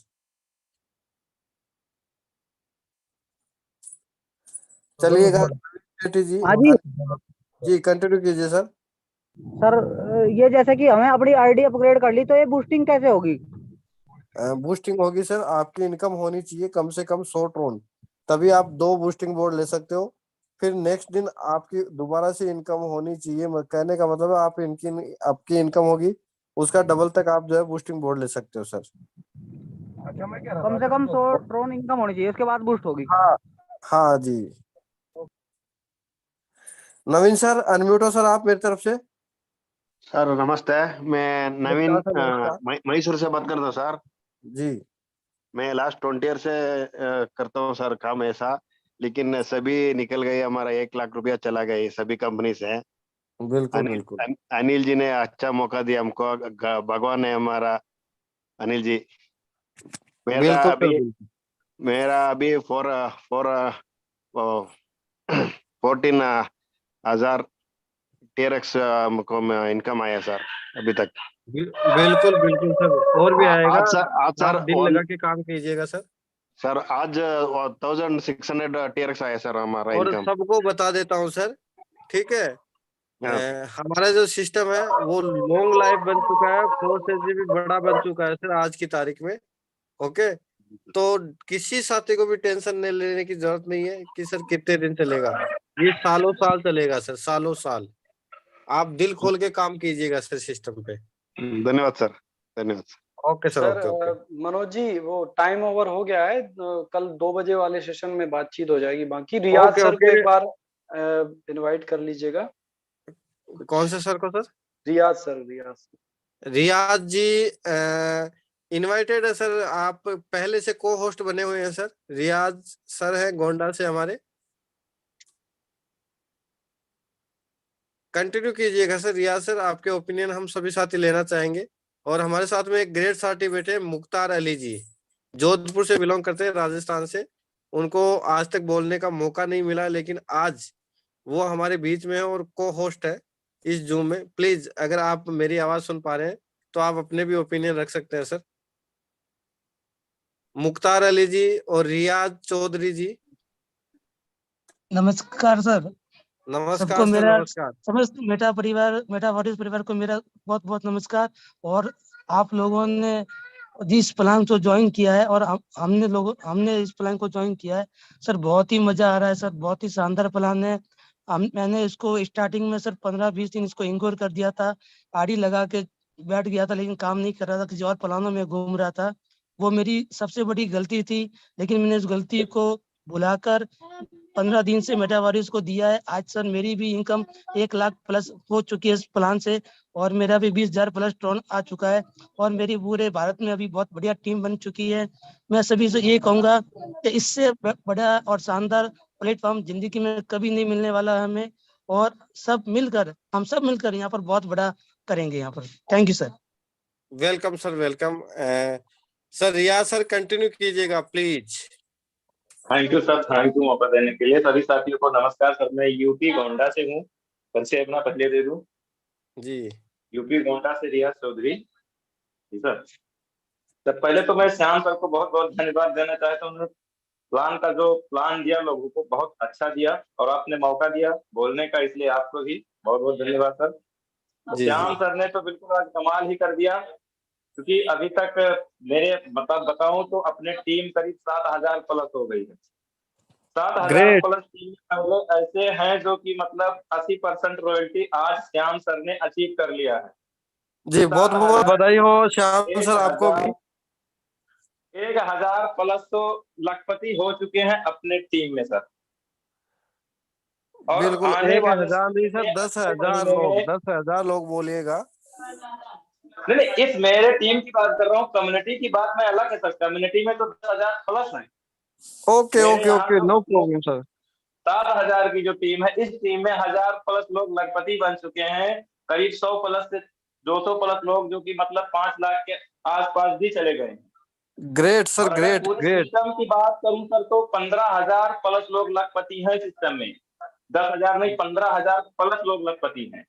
चलिएगा शेट्टी जी। हाँ जी जी कंटिन्यू कीजिए सर। सर, ये जैसे कि हमें अपनी आईडी अपग्रेड कर ली तो ये बूस्टिंग कैसे होगी? बूस्टिंग होगी सर, आपकी इनकम होनी चाहिए कम से कम 100 ट्रोन, तभी आप 2 बूस्टिंग बोर्ड ले सकते हो। फिर नेक्स्ट दिन आपकी दोबारा से इनकम होनी चाहिए, कहने का मतलब है आप इनकी आपकी इनकम होगी उसका डबल तक आप जो है बूस्टिंग बोर्ड ले सकते हो सर। कम से कम 100 ट्रोन इनकम होनी चाहिए, उसके बाद बूस्ट होगी। हाँ हाँ जी। नवीन सर अनम्यूट हो सर आप मेरी तरफ से। सर नमस्ते, मैं नवीन नमस्कार सर, नमस्कार। मैसूर से बात करता हूँ सर। जी मैं लास्ट 20 ईयर से करता हूँ सर काम ऐसा, लेकिन सभी निकल गए, हमारा 1 लाख रुपया चला गया सभी कंपनी से। बिल्कुल अनिल बिल्कुल अनिल जी ने अच्छा मौका दिया हमको, भगवान है हमारा अनिल जी। मेरा बिल्कुल सर अभी बिल्कुल। मेरा अभी फोर फोर 14,000 टीआरएक्स हमको इनकम आया सर अभी तक। बिल्कुल बिल्कुल सर, और भी आएगा। आज आप सर दिल लगा के काम कीजिएगा सर। सर आज 1600 टीआरएक्स आया सर हमारा और इनकम। सबको बता देता हूँ सर, ठीक है। हाँ हमारा जो सिस्टम है वो लॉन्ग लाइफ बन चुका है, 4 से भी बड़ा बन चुका है सर आज की तारीख में। ओके, तो किसी साथी को भी टेंशन नहीं लेने की जरूरत नहीं है कि सर कितने दिन चलेगा, ये सालों साल चलेगा सर, सालों साल। आप दिल खोल के काम कीजिएगा सर सिस्टम पे। धन्यवाद सर, धन्यवाद sir. Okay sir, sir okay okay. Manoj ji वो टाइम ओवर हो गया है, कल 2 बजे वाले सेशन में बातचीत हो जाएगी, बाकी रियाज ओके सर को ओके। एक बार इनवाइट कर लीजिएगा। कौन से सर को सर? रियाज सर, रियाज। रियाज जी इनवाइटेड है सर, आप पहले से को होस्ट बने हुए हैं सर। रियाज सर है गोंडा से हमारे। कंटिन्यू कीजिएगा सर रियाज सर, आपके ओपिनियन हम सभी साथी लेना चाहेंगे। और हमारे साथ में एक ग्रेट साथी बैठे हैं मुख्तार अली जी, जोधपुर से बिलोंग करते हैं, राजस्थान से। उनको आज तक बोलने का मौका नहीं मिला, लेकिन आज वो हमारे बीच में है और को होस्ट है इस जूम में। प्लीज अगर आप मेरी आवाज सुन पा रहे हैं तो आप अपने भी ओपिनियन रख सकते हैं सर। मुख्तार अली जी और रियाज चौधरी जी। नमस्कार सर, नमस्कार सबको सर, मेरा नमस्कार। समस्त मेटावर्स परिवार को मेरा बहुत बहुत नमस्कार। और आप लोगों ने जिस प्लान को ज्वाइन किया है और हमने इस प्लान को ज्वाइन किया है सर, बहुत ही मजा आ रहा है सर, बहुत ही शानदार प्लान है। मैंने इसको स्टार्टिंग में सर 15-20 दिन इसको इंक्वायर कर दिया था, आईडी लगा के बैठ गया था, लेकिन काम नहीं कर रहा था, किसी और प्लानों में घूम रहा था। वो मेरी सबसे बड़ी गलती थी, लेकिन मैंने उस गलती को भुलाकर 15 दिन से मेटावर्स को दिया है। आज सर मेरी भी इनकम 1 लाख प्लस हो चुकी है इस प्लान से, और मेरा भी 20,000 प्लस ट्रोन आ चुका है, और मेरी पूरे भारत में अभी बहुत बढ़िया टीम बन चुकी है। मैं सभी से ये कहूंगा कि इससे बड़ा और शानदार प्लेटफॉर्म जिंदगी में कभी नहीं मिलने वाला है हमें, और हम सब मिलकर यहाँ पर बहुत बड़ा करेंगे यहाँ पर। Thank you sir. Welcome sir, welcome. Sir Riyaz sir continue कीजिएगा please. Thank you sir, thank you मौका देने के लिए। सभी साथियों को नमस्कार सर, मैं यूपी गोंडा से हूँ। परिचय अपना पहले दे दूं जी। यूपी गोंडा से रियाज चौधरी जी सर। सर पहले तो मैं श्याम सर को बहुत बहुत धन्यवाद देना चाहता हूँ। उन्होंने प्लान दिया लोगों को बहुत अच्छा दिया, और आपने मौका दिया बोलने का, इसलिए आपको भी बहुत बहुत धन्यवाद सर। जी श्याम सर ने तो बिल्कुल आज कमाल ही कर दिया। क्योंकि अभी तक मेरे बताऊं तो अपने टीम करीब 7,000 प्लस हो गई है। 7,000 ग्रेट। प्लस टीम में ऐसे हैं जो कि मतलब 80% रॉयल्टी आज श्याम सर ने अचीव कर लिया है। जी बहुत बहुत 7,000 बधाई हो श्याम सर आपको भी। 1,000 प्लस तो लखपति हो चुके हैं अपने टीम में सर। और बिल्कुल आने वाले 1,000 नहीं सर, समय में, अगले 10,000 महीने लोग, में 10,000 लोग बोलिएगा। नहीं नहीं, इस मेरे टीम की बात कर रहा हूँ, कम्युनिटी की बात में अलग है सर। कम्युनिटी में तो 10,000 प्लस है। ओके मेरे ओके यहाँ ओके, तो नो अपने प्रॉब्लम सर। 7,000 की जो टीम है, इस टीम में 1,000 प्लस लोग लखपति बन चुके हैं। करीब 100 प्लस से 200 प्लस लोग जो कि मतलब 5 लाख के आसपास भी चले गए हैं। ग्रेट सर, और अगर ग्रेट पूरे ग्रेट। सिस्टम की बात करूं सर तो 15,000 प्लस लोग लखपति हैं सिस्टम में। 10,000 नहीं, 15,000 प्लस लोग लखपति हैं,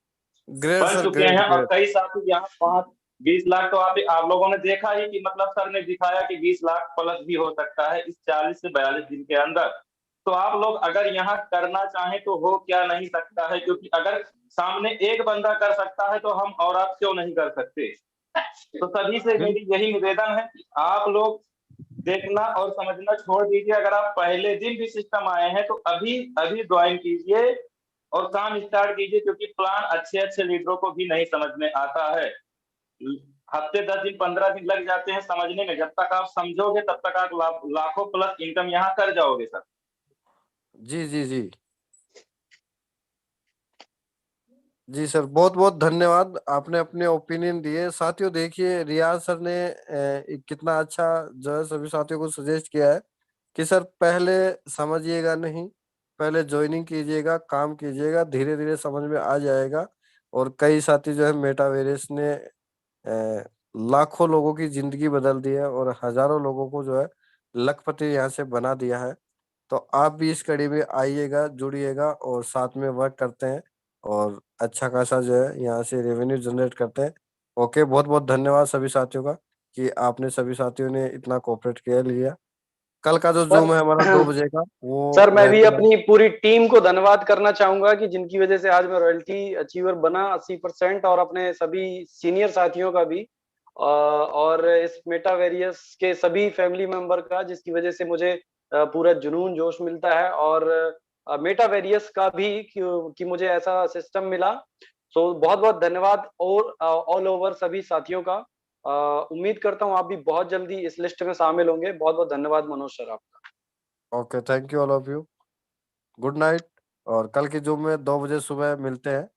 ग्रेट बन सर, चुके ग्रेट हैं। और ग्रेट। कई साथी यहाँ 5-20 लाख तो आप लोगों ने देखा ही कि मतलब सर ने दिखाया कि 20 लाख प्लस भी हो सकता है इस 40 से 42 दिन के अंदर। तो आप लोग अगर यहाँ करना चाहें तो हो क्या नहीं सकता है, क्योंकि अगर सामने एक बंदा कर सकता है तो हम और आप क्यों नहीं कर सकते। तो सभी से मेरी यही निवेदन है कि आप लोग देखना और समझना छोड़ दीजिए। अगर आप पहले दिन भी सिस्टम आए हैं तो अभी अभी ज्वाइन कीजिए और काम स्टार्ट कीजिए, क्योंकि प्लान अच्छे अच्छे लीडरों को भी नहीं समझ में आता है। हफ्ते 10 दिन 15 दिन लग जाते हैं समझने में। जब तक आप समझोगे तब तक आप लाखों प्लस इनकम यहाँ कर जाओगे सर। जी जी जी जी सर, बहुत बहुत धन्यवाद, आपने अपने ओपिनियन दिए। साथियों देखिए रियाज सर ने कितना अच्छा जो है सभी साथियों को सजेस्ट किया है कि सर पहले समझिएगा नहीं, पहले ज्वाइनिंग कीजिएगा, काम कीजिएगा, धीरे धीरे समझ में आ जाएगा। और कई साथी जो है मेटावेरियस ने लाखों लोगों की जिंदगी बदल दी है और हजारों लोगों को जो है लखपति यहाँ से बना दिया है। तो आप भी इस कड़ी में आइएगा, जुड़िएगा और साथ में वर्क करते हैं और अच्छा खासा जो है यहाँ से रेवेन्यू जनरेट करते हैं। ओके, बहुत बहुत धन्यवाद सभी साथियों का कि आपने सभी साथियों ने इतना कोऑपरेट किया लिया। कल का जो जूम है हमारा 2 बजे का वो सर मैं भी रहेगा। अपनी पूरी टीम को धन्यवाद करना चाहूंगा कि जिनकी वजह से आज मैं रॉयल्टी अचीवर बना 80%, और अपने सभी सीनियर साथियों का भी, और इस मेटावेरियस के सभी फैमिली मेंबर का, जिसकी वजह से मुझे पूरा जुनून जोश मिलता है। और मेटावेरियस का भी कि मुझे ऐसा सिस्टम मिला। सो बहुत बहुत धन्यवाद और ऑल ओवर सभी साथियों का। उम्मीद करता हूँ आप भी बहुत जल्दी इस लिस्ट में शामिल होंगे। बहुत बहुत धन्यवाद मनोज सर आपका। Okay, thank you all of you, good night. और कल की जूम में 2 बजे सुबह मिलते हैं।